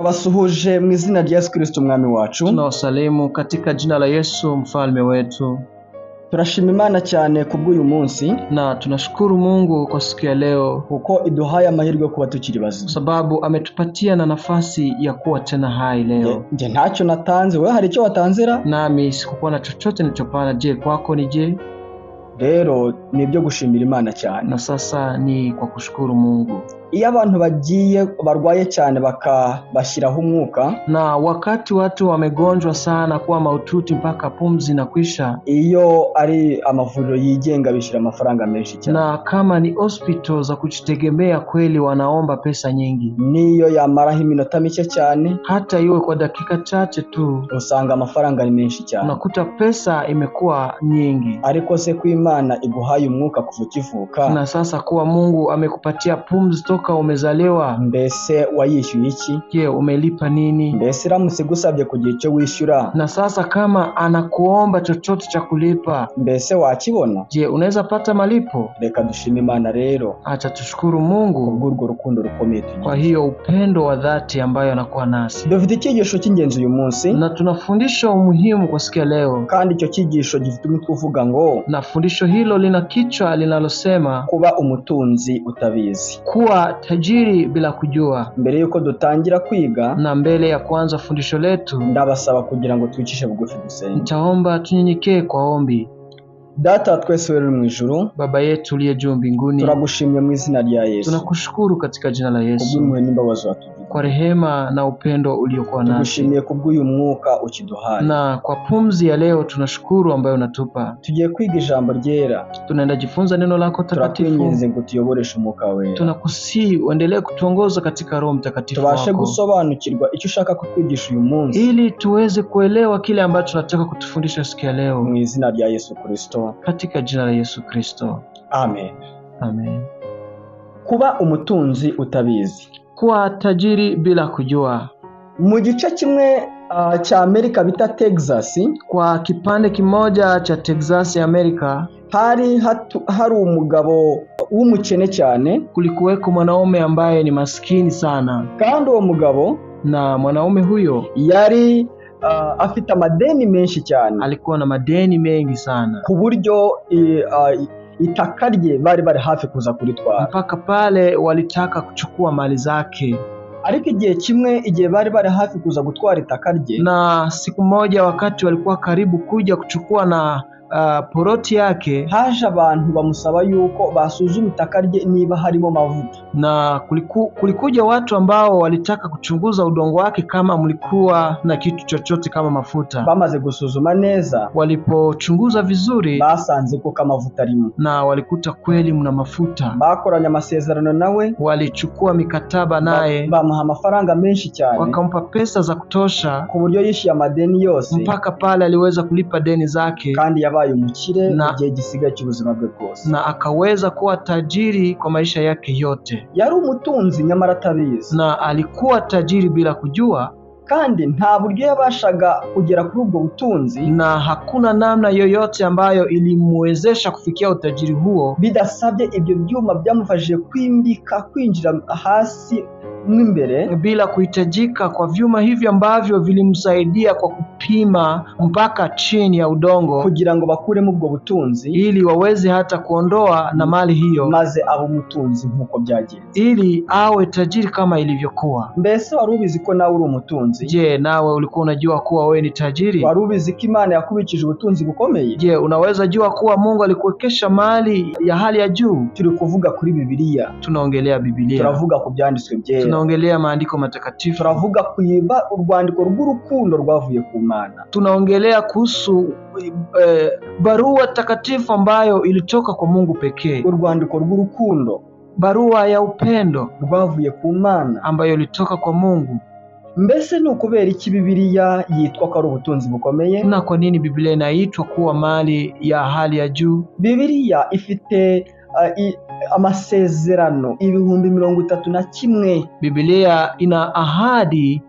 Basuhuje mu izina rya Yesu Kristo umwami wacu. Tunawasalimu katika jina la Yesu mfalme wetu. Turashima Imana cyane kubw'uyu munsi, na tunashukuru Mungu kwa siku ya leo kuko iduhaye amahirwe yo kuba tukiri bazima, sababu ametupatia na nafasi ya kuwa tena hai leo. Nje ntacyo natanze, wewe hari icyo watanzira? Nami sikukuwa na chochote nilichopana. Je, kwako ni je? Rero nibyo gushimira Imana cyane. Na sasa ni kwa kushukuru Mungu. Iyo abantu bagiye barwaye cyane bakabashyiraho umwuka, na wakati watu wamegonjwa sana kuwa maututi mpaka pumzi na kwisha, iyo ari amavuriro yigenga bishira amafaranga menshi cyane, na kama ni hospital za kujitegemea kweli wanaomba pesa nyingi. Niyo yamaraho iminota mike cyane, hata iwe kwa dakika chache tu, usanga amafaranga ni menshi cyane, unakuta pesa imekuwa nyingi. Ariko se ku Imana iguhaye umwuka kuva ukivuka, na sasa kuwa Mungu amekupatia pumzi toka umezaliwa, mbese wayishyuye iki? Je, umelipa nini? Mbese ramutse gusabye kugira icyo wishyura, na sasa kama anakuomba chochote cha kulipa, mbese wakibona? Je, unaweza pata malipo? Reka dushime Imana rero, acha tushukuru Mungu kubw'urwo rukundo rukomeye tugira, kwa hiyo upendo wa dhati ambayo anakuwa nasi. Dufite icyigisho cy'ingenzi uyu munsi, na tunafundisha umuhimu kwa siku ya leo, kandi icyo cyigisho gifite umutwe uvuga ngo, na fundisho hilo lina kichwa linalosema kuba umutunzi utabizi, kuwa tajiri bila kujua. Mbere yuko dutangira kwiga, na mbele ya kuanza fundisho letu, ndabasaba kugira ngo twicishe bugufi dusenge. Nitaomba tunyenyekee kwa ombi. Data twese uri mu ijuru, Baba yetu uliye juu mbinguni, turagushimye mu izina rya Yesu, tunakushukuru katika jina la Yesu kubw'impuhwe n'imbabazi watugiriye, kwa rehema na upendo uliokuwa nasi. Tugushimiye kubw'uyu mwuka ukiduhaye, na kwa pumzi ya leo tunashukuru ambayo unatupa. Tugiye kwiga ijambo ryera, tunaenda jifunza neno lako takatifu. Turakwinginze ngo tuyoboreshe umwuka wewe, tunakusihi uendelee kutuongoza katika Roho Mtakatifu wako, tubashe gusobanukirwa icyo ushaka kutwigisha uyu munsi, ili tuweze kuelewa kile ambacho tunataka kutufundisha siku ya leo, mu izina rya Yesu Kristo, katika jina la Yesu Kristo. Amen. Amen. Kuba umutunzi utabizi, kuwa tajiri bila kujua. Mu gice kimwe cha Amerika bita Texas, kwa kipande kimoja cha Texas ya Amerika, hari umugabo w'umukene cyane. Kulikuweko mwanaume ambaye ni maskini sana, kandi uwo mugabo, na mwanaume huyo yari afite amadeni menshi cyane. Alikuwa na madeni mengi sana, ku buryo itaka rye bari hafi kuza kuritwara, mpaka pale walitaka kuchukua mali zake. Ariko igihe bari hafi kuza gutwara itaka rye, na siku moja wakati walikuwa karibu kuja kuchukua na poroti yake, haje abantu bamusaba yuko basuzuma itaka rye niba harimo mavuta. Na kulikuja watu ambao walitaka kuchunguza udongo wake kama mlikuwa na kitu chochote kama mafuta. Bamaze gusuzuma neza, walipochunguza vizuri, basanze ko mafuta arimo, na walikuta kweli mna mafuta. Bakoranya amasezerano nawe, walichukua mikataba naye, bamuha amafaranga menshi cyane, wakampa pesa za kutosha, ku buryo yishyuye amadeni yose, mpaka pale aliweza kulipa deni zake, kandi yabaye umukire mu gihe gisigaye cy'ubuzima bwe bwose, na akaweza kuwa tajiri kwa maisha yake yote. Yari umutunzi nyamara atabizi, na alikuwa tajiri bila kujua, kandi nta buryo yabashaga kugera kuri ubwo butunzi, na hakuna namna yoyote ambayo ilimwezesha kufikia utajiri huo, bidasabye ibyo byuma byamufashije kwinjira hasi mwimbere, bila kuhitajika kwa vyuma hivi ambavyo vilimsaidia kwa kupima mpaka chini ya udongo, kugira ngo bakuremo ubwo butunzi, ili waweze hata kuondoa na mali hiyo, maze abo mutunzi nkuko byagenze, ili awe tajiri kama ilivyokuwa. Mbese wari ubizi ko nawe uri umutunzi? Je, nawe ulikuwa unajua kuwa wewe ni tajiri? Wari ubizi ko Imana yakubikije ubutunzi bukomeye? Je, unaweza jua kuwa Mungu alikuwekesha mali ya hali ya juu? Turi kuvuga kuri Biblia, tunaongelea Biblia, turavuga ku byanditswe byera, tunaongelea maandiko matakatifu, turavuga kuyiba urwandiko rw'urukundo rwavuye ku Mana, tunaongelea kuhusu barua takatifu ambayo ilitoka kwa Mungu pekee, urwandiko rw'urukundo, barua ya upendo rwavuye ku Mana ambayo ilitoka kwa Mungu. Mbese ni ukubera iki Biblia yitwa ko ari ubutunzi bukomeye? Na kwa nini Biblia inaitwa kuwa mali ya hali ya juu? Biblia ifite amasezerano 31,000. Biblia ina ahadi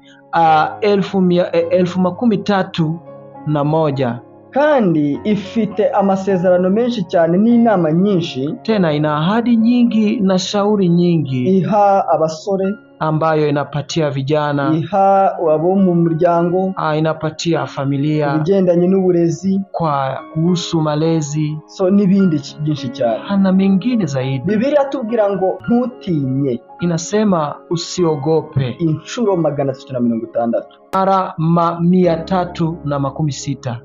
1031, kandi ifite amasezerano menshi cyane n'inama nyinshi, tena ina ahadi nyingi na shauri nyingi, iha abasore, ambayo inapatia vijana, iha abo mu muryango, inapatia familia, ibigendanye n'uburezi, kwa kuhusu malezi, so n'ibindi byinshi cyane na mengine zaidi. Biblia tubwira ngo ntutinye, inasema usiogope inshuro 360 mara 360.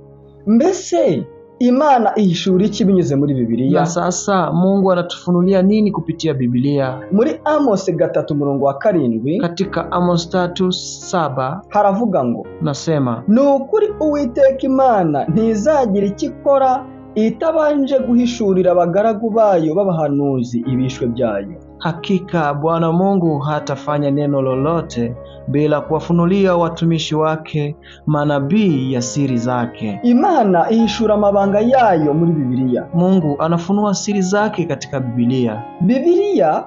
Mbese Imana ihishura iki binyuze muri Biblia? Na sasa Mungu anatufunulia nini kupitia Biblia? Muri Amos 3:7, katika Amos 3:7 haravuga ngo, nasema nukuri Uwiteka Imana ntizagira ikikora itabanje guhishurira abagaragu bayo b'abahanuzi ibishwe byayo. Hakika Bwana Mungu hatafanya neno lolote bila kuwafunulia watumishi wake manabii ya siri zake. Imana ihishura amabanga yayo muri Biblia. Mungu anafunua siri zake katika Biblia. Biblia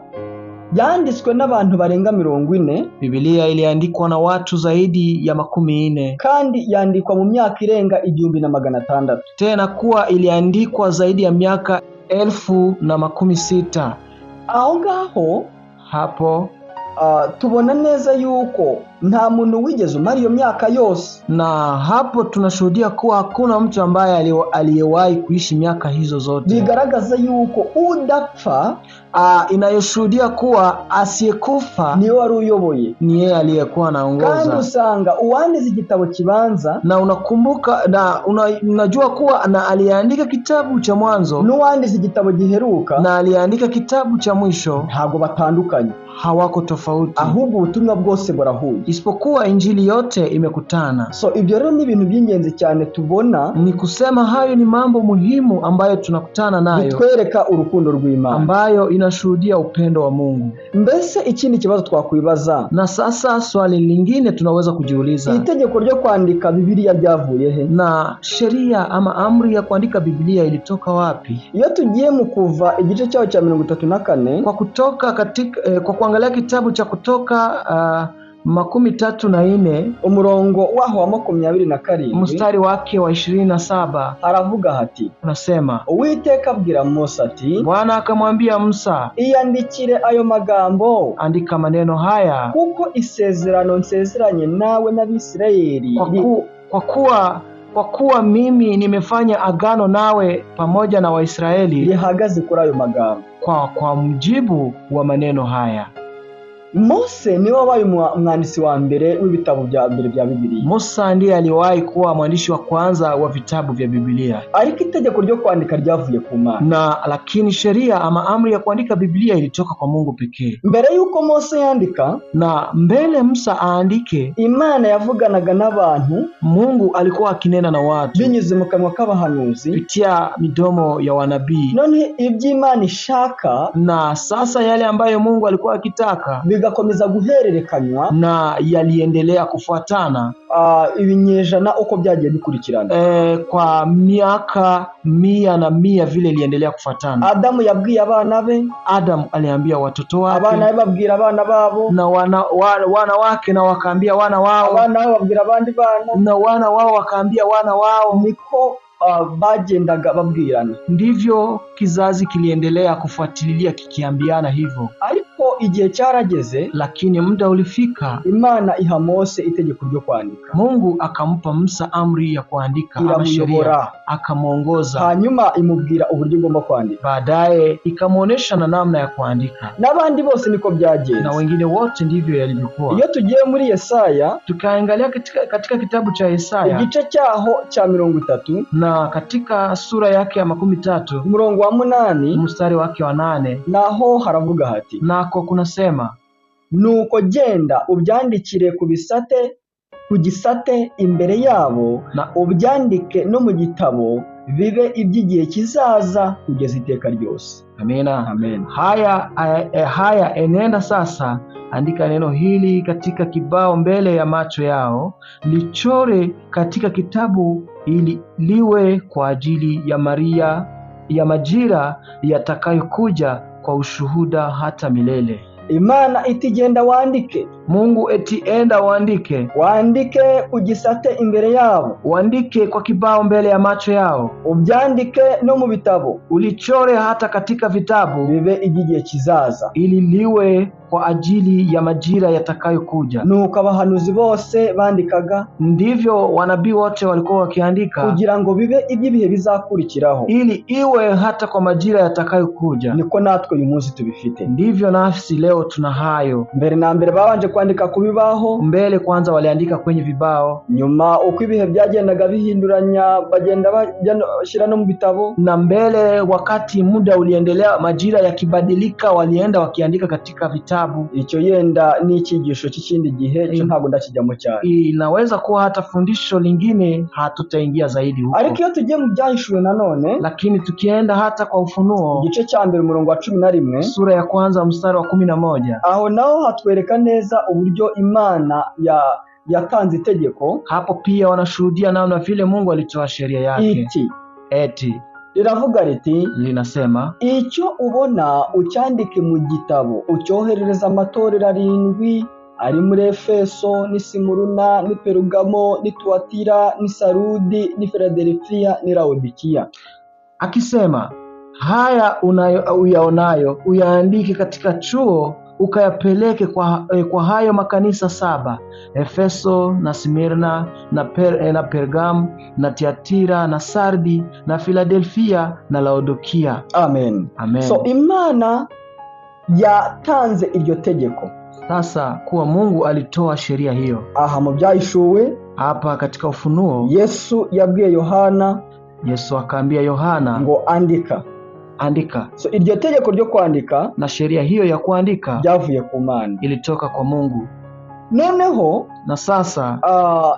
yanditswe n'abantu barenga 40. Biblia iliandikwa na watu zaidi ya 40, kandi yandikwa mu myaka irenga 1600. Tena kuwa iliandikwa zaidi ya miaka 1060. Aho ngaho hapo tubona neza yuko nta muntu wigeze umara iyo myaka yose, na hapo tunashuhudia kuwa hakuna mtu ambaye aliyewahi kuishi miaka hizo zote. Bigaragaza yuko udapfa, inayoshuhudia kuwa asiyekufa ni wari uyoboye, ni yeye aliyekuwa anaongoza. Kandi usanga uwanditse igitabo kibanza, na unakumbuka na unajua kuwa na aliandika kitabu cha mwanzo, n'uwanditse igitabo giheruka, na aliandika kitabu cha mwisho, ntago batandukanye, hawako tofauti, ahubwo ubutumwa bwose burahuye, isipokuwa injili yote imekutana. So ibyo rero ni ibintu by'ingenzi cyane tubona, ni kusema hayo ni mambo muhimu ambayo tunakutana nayo, bitwereka urukundo rw'Imana, ambayo inashuhudia upendo wa Mungu. Mbese ikindi kibazo twakwibaza, na sasa swali lingine tunaweza kujiuliza, itegeko ryo kwandika Biblia ryavuye he? Na sheria ama amri ya kuandika Biblia ilitoka wapi? Iyo tugiye mu Kuva igice cyaho cya 34, kwa kutoka katika kwa kuangalia kitabu cha Kutoka 34 umurongo waho wa 27 mstari wake wa 27, aravuga hati, unasema, Uwiteka abwira Musa ati, Bwana akamwambia Musa, iyandikire ayo magambo, andika maneno haya, kuko isezerano nsezeranye nawe n'Abisirayeli, kwa kuwa mimi nimefanya agano nawe pamoja na Waisraeli, lihagaze kuri ayo magambo. Kwa mujibu wa maneno haya. Mose niwe wabaye umwanditsi wa mbere w'ibitabo bya mbere bya Biblia. Musa ndiye aliwahi kuwa mwandishi wa kwanza wa vitabu vya Biblia. Ariko itegeko ryo kwandika ryavuye ku Mana. Lakini sheria ama amri ya kuandika Biblia ilitoka kwa Mungu pekee. Mbere yuko Mose yandika, na mbele Musa aandike, Imana yavuganaga n'abantu, Mungu alikuwa akinena na watu binyuze mu kanwa k'abahanuzi, kupitia midomo ya wanabii. None iby'Imana ishaka, na sasa yale ambayo Mungu alikuwa akitaka bigakomeza guhererekanywa, na yaliendelea kufuatana ibinyejana uko byagiye bikurikirana, kwa miaka 100 vile iliendelea kufuatana. Adamu yabwiye abana be, Adam aliambia watoto wake, abana be babwira abana babo, na wana wake na wakaambia wana wao, abana babo babwira abandi bana, na wana wao wakaambia wana wao. Niko bagendaga babwirana. Ndivyo kizazi kiliendelea kufuatilia kikiambiana hivyo. Ariko igihe cyarageze, lakini muda ulifika, Imana iha Mose itegeko ryo kwandika. Mungu akampa Musa amri ya kuandika ama sheria, akamuongoza, hanyuma imubwira uburyo ugomba kwandika, baadaye ikamuonesha na namna ya kuandika. N'abandi bose niko byagenze, na wengine wote ndivyo yalivyokuwa. Iyo tugiye muri Yesaya, tukaangalia katika kitabu cha Yesaya igice cyaho cya 30, na katika sura yake ya 13 umurongo wa 8 mstari wake wa 8, naho haravuga hati, nako kunasema, nuko genda ubyandikire ku gisate imbere yabo, na ubyandike no mu gitabo, bibe iby'igihe kizaza kugeza iteka ryose. Amina. Amen. Haya enenda sasa, andika neno hili katika kibao mbele ya macho yao, lichore katika kitabu, ili liwe kwa ajili ya majira yatakayokuja kwa ushuhuda hata milele. Imana iti genda wandike, Mungu eti enda wandike ku gisate imbere yabo, wandike kwa kibao mbele ya macho yao, ubyandike no mu bitabo, ulichore hata katika vitabu, bibe igihe kizaza, ili liwe kwa ajili ya majira yatakayokuja. Nuko abahanuzi bose bandikaga, Ndivyo wanabii wote walikuwa wakiandika, kugira ngo bibe iby'ibihe bizakurikiraho, ili iwe hata kwa majira yatakayokuja. niko natwe uyu munsi tubifite. Ndivyo nafsi leo tuna hayo. Mbere na mbere babanje kwandika ku bibaho, Mbele kwanza waliandika kwenye vibao, nyuma uko ibihe byagendaga bihinduranya bagenda bashyira no mu bitabo, na mbele wakati muda uliendelea, majira yakibadilika, walienda wakiandika katika vitabu. icyo yenda ni icyigisho cy'ikindi gihe cyo ntabwo ndakijyamo cyane. Inaweza kuwa hata fundisho lingine, hatutaingia zaidi huko. Ariko iyo tugiye mu byahishuwe nanone, Lakini tukienda hata kwa Ufunuo igice cya mbere umurongo wa 11, sura ya kwanza mstari wa 11, aho naho hatwereka neza uburyo Imana yatanze itegeko. hapo pia wanashuhudia namna vile Mungu alitoa sheria yake. Eti Riravuga riti, linasema, icyo ubona ucyandike mu gitabo, ucyoherereza amatorero 7 ari muri Efeso, ni Simuruna, ni Perugamo, ni Tuatira, ni Sarudi, ni Filadelfia, ni Laodikia. akisema, haya uyaonayo uyaandike katika chuo, ukayapeleke kwa hayo makanisa 7: Efeso na Smirna na Pergam na Tiatira na Sardi na Filadelfia na Laodikia. Amen. Amen. So Imana yatanze iryo tegeko. Sasa kuwa Mungu alitoa sheria hiyo. Aha mu byahishuwe, Hapa katika Ufunuo, Yesu yabwiye Yohana, Yesu akaambia Yohana, ngo andika. So iryo tegeko ryo kwandika na sheria hiyo ya kuandika byavuye ku Mana, ilitoka kwa Mungu. noneho Na sasa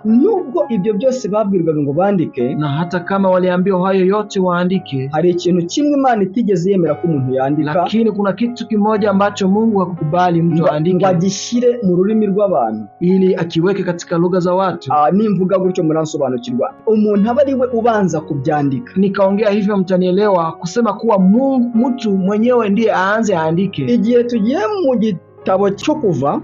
nubwo ibyo byose babwirwaga ngo bandike, na hata kama waliambiwa hayo yote waandike, hari ikintu kimwe Imana itigeze yemera ko umuntu yandika, lakini kuna kitu kimoja ambacho Mungu hakukubali mtu aandike, ngo agishyire mu rurimi rw'abantu, ili akiweke katika lugha za watu. nimvuga gutyo muransobanukirwa. Umuntu aba ari we ubanza kubyandika. Nikaongea hivyo mtanielewa, kusema kuwa mtu mwenyewe ndiye aanze aandike. Igihe tugiye mu gitabo cyo Kuva,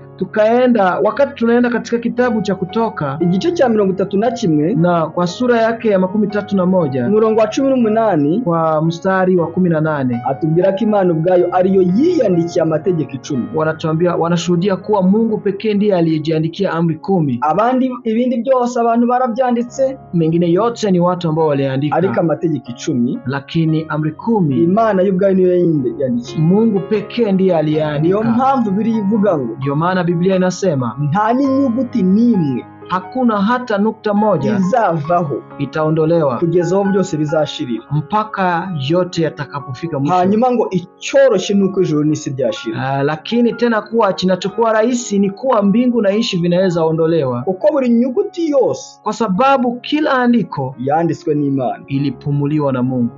wakati tunaenda katika kitabu cha Kutoka igice cya 31 na kwa sura yake ya 31 umurongo wa 18 kwa mstari wa 18, atubwira ko Imana ubwayo ariyo yiyandikiye amategeko 10. Wanashuhudia kuwa Mungu pekee ndiye aliyejiandikia amri 10. Ibindi byose abantu barabyanditse, mengine yote ni watu ambao waliandika, ariko amategeko 10, lakini amri 10 Imana y'ubwayo niyo yandikiye. Mungu pekee ndiye aliyeandika. Niyo mpamvu biri ivuga ngo, ndio maana Biblia inasema nta n'inyuguti n'imwe, hakuna hata nukta moja izavaho, itaondolewa kugeza aho byose bizashirira, mpaka yote yatakapofika mwisho. Hanyuma ngo icyoroshye nuko ijuru n'isi byashira. Lakini tena kuwa kinachokuwa rahisi ni kuwa mbingu na nchi vinaweza ondolewa, kuko buri nyuguti yose, kwa sababu kila andiko yanditswe n'Imana, ilipumuliwa na Mungu.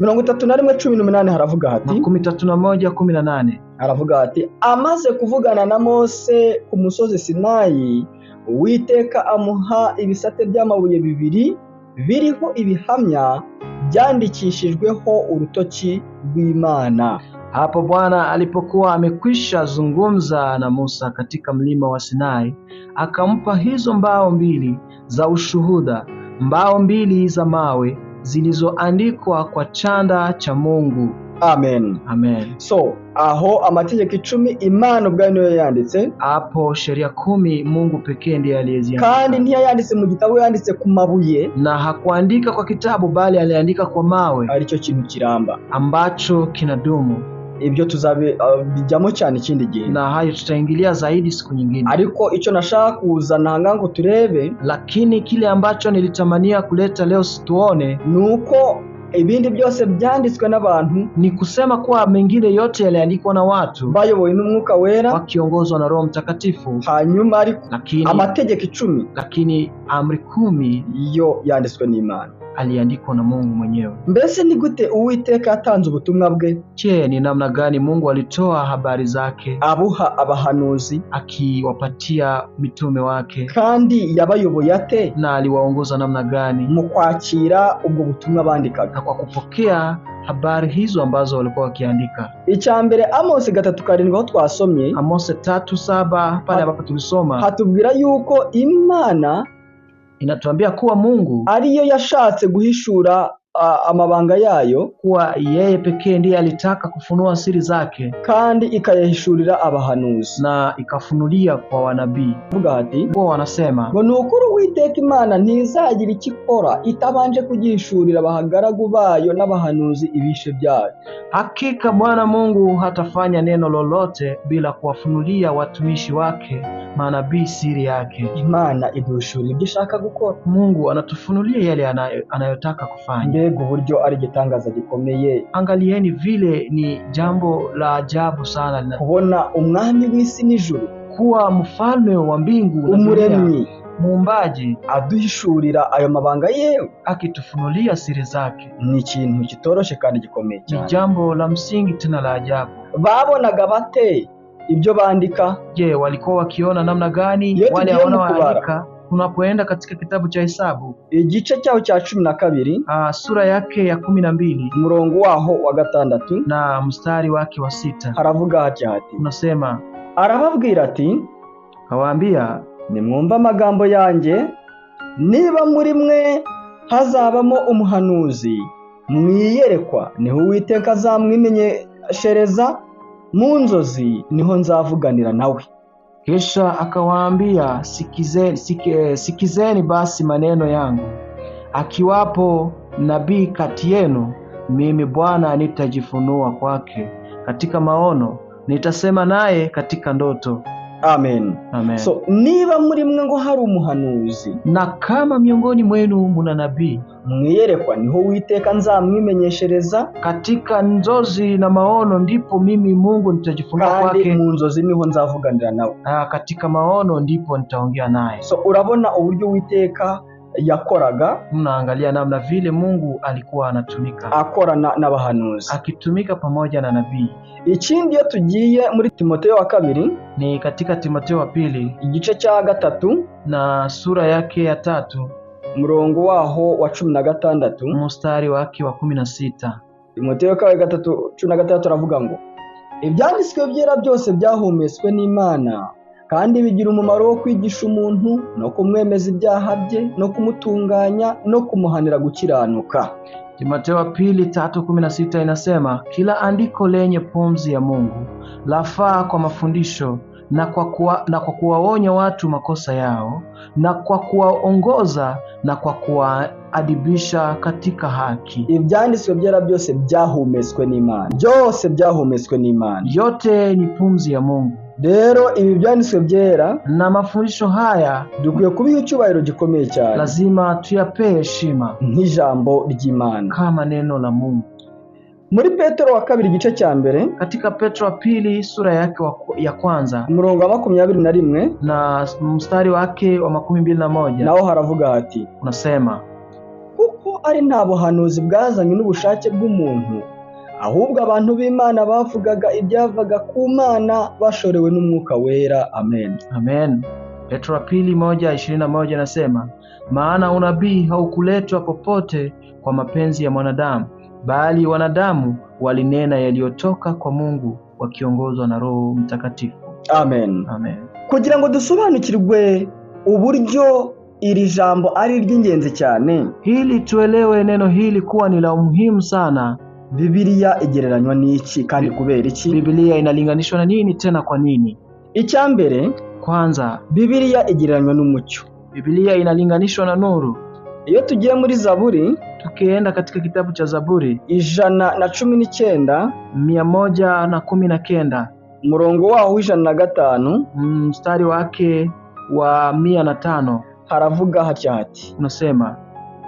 31:18 haravuga hati, 31:18 haravuga hati, amaze kuvugana na Mose ku musozi Sinayi, Uwiteka amuha ibisate by'amabuye 2 biriho ibihamya byandikishijweho urutoki rw'Imana. Hapo Bwana alipokuwa amekwisha zungumza na Musa katika mlima wa Sinai, akampa hizo mbao 2 za ushuhuda, mbao 2 za mawe zilizoandikwa kwa chanda cha Mungu. Amen. Amen. So aho amategeko 10 Imana ubwayo niyo yanditse, hapo sheria 10 Mungu pekee ndiye aliyeziandika, kandi ntiyanditse mu gitabo, yanditse ku mabuye, na hakuandika kwa kitabu bali aliandika kwa mawe, aricyo kintu kiramba ambacho kinadumu. Ibyo bijyamo cyane ikindi gihe, na hayo tutaingilia zaidi siku nyingine. Ariko icyo nashaka kuzana ngo turebe, lakini kile ambacho nilitamania kuleta leo situone, nuko ibindi byose byanditswe n'abantu, ni kusema kuwa mengine yote yaliandikwa na watu bayobowe n'Umwuka Wera, wakiongozwa na Roho Mtakatifu. Hanyuma ariko amategeko 10, lakini amri 10 yo yanditswe n'Imana, aliandikwa na Mungu mwenyewe. Mbese ni gute Uwiteka yatanze ubutumwa bwe? Je, ni namna gani Mungu alitoa habari zake, abuha abahanuzi, akiwapatia mitume wake, kandi yabayoboye ate, na aliwaongoza namna gani mu kwakira ubwo butumwa bandikaga, na kwa kupokea habari hizo ambazo walikuwa wakiandika? Icyambere Amos 3:7 aho twasomye, Amos 3:7 pale ambapo tulisoma, hatubwira yuko Imana inatuambia kuwa Mungu ariyo yashatse guhishura amabanga yayo, kuwa yeye pekee ndiye alitaka kufunua siri zake kandi ikayahishurira abahanuzi, na ikafunulia kwa wanabii. Vuga ati Wao wanasema ngo nukuri Uwiteka Imana ntizagira ikikora itabanje kugihishurira abahagaragu bayo n'abahanuzi ibishe byayo. hakika Bwana Mungu hatafanya neno lolote bila kuwafunulia watumishi wake manabii siri yake. Imana iduhishurira ibyo ishaka gukora. Mungu anatufunulia yale anayotaka kufanya. Mbega uburyo ari igitangaza gikomeye! Angalieni vile ni jambo la ajabu sana kubona umwami w'isi n'ijuru, kuwa mfalme wa mbingu, umuremyi, muumbaji, aduhishurira ayo mabanga yewe, akitufunulia siri zake. Ni ikintu kitoroshe kandi gikomeye cyane. Ni jambo la msingi tena la ajabu. Babonaga bate ibyo bandika? Je, walikuwa wakiona namna gani wale wanaoandika? Tunapoenda katika kitabu cha Hesabu igice cyaho cya 12, sura yake ya 12, umurongo waho wa 6 na mstari wake wa 6, haravuga hati unasema, arababwira ati, kawaambia, nimwumva amagambo yanjye, niba muri mwe hazabamo umuhanuzi mwiyerekwa, niho Uwiteka azamwimenyeshereza, mu nzozi niho nzavuganira nawe. Kisha akawaambia, sikizeni basi maneno yangu, akiwapo nabii kati yenu, mimi Bwana nitajifunua kwake katika maono, nitasema naye katika ndoto. Amen. Amen. So niba muri mwe ngo hari umuhanuzi, na kama miongoni mwenu muna nabii mwiyerekwa, niho Uwiteka nzamwimenyeshereza, katika nzozi na maono ndipo mimi Mungu nitajifunua kwake, kandi mu nzozi niho nzavuganira nawe, katika maono ndipo nitaongea naye. So urabona uburyo Uwiteka yakoraga. Mnaangalia namna vile Mungu alikuwa anatumika, akorana n'abahanuzi, akitumika pamoja na nabii. Ikindi iyo tugiye muri Timotheo wa 2, ni katika Timotheo wa 2 igice cya 3 na sura yake ya 3, umurongo waho wa 16, mstari wake wa 16. Timotheo 3:16 aravuga ngo, ibyanditswe byera byose byahumetswe n'Imana, kandi bigira umumaro wo kwigisha umuntu no kumwemeza ibyaha bye no kumutunganya no kumuhanira gukiranuka. Timotheo wa 2:3-16 inasema, kila andiko lenye pumzi ya Mungu lafaa kwa mafundisho na kwa kuwaonya watu makosa yao, na kwa kuwaongoza na kwa kuwaadibisha katika haki. Ibyanditswe byera byose byahumetswe n'Imana, byose byahumetswe n'Imana, yote ni pumzi ya Mungu. Rero ibi byanditswe byera na mafundisho haya dukwiye kubiha icyubahiro gikomeye cyane, lazima tuyapee heshima nk'ijambo ry'Imana, kama neno la Mungu. Muri Petero wa 2 igice cya mbere, katika Petro wa 2 sura yake ya kwanza, umurongo wa 21 na mstari wake wa 21, naho haravuga hati, unasema, kuko ari nta buhanuzi bwazanywe n'ubushake bw'umuntu, ahubwo abantu b'Imana bavugaga ibyavaga ku Mana bashorewe n'Umwuka Wera. Amen. Amen. Petro wa 2:21 inasema, maana unabii haukuletwa popote kwa mapenzi ya mwanadamu, bali wanadamu walinena yaliyotoka kwa Mungu wakiongozwa na Roho Mtakatifu. Amen. Amen. Kugira ngo dusobanukirwe uburyo iri jambo ari ry'ingenzi cyane, ili tuelewe neno hili kuwa ni la umuhimu sana, Biblia igereranywa n'iki kandi kubera iki? Biblia inalinganishwa na nini tena kwa nini? Icyambere, kwanza, Biblia igereranywa n'umucyo. Biblia inalinganishwa na nuru. Iyo tugiye muri Zaburi, tukienda katika kitabu cha Zaburi 119, umurongo wao 105, mstari wake wa 105, haravuga hati, unasema,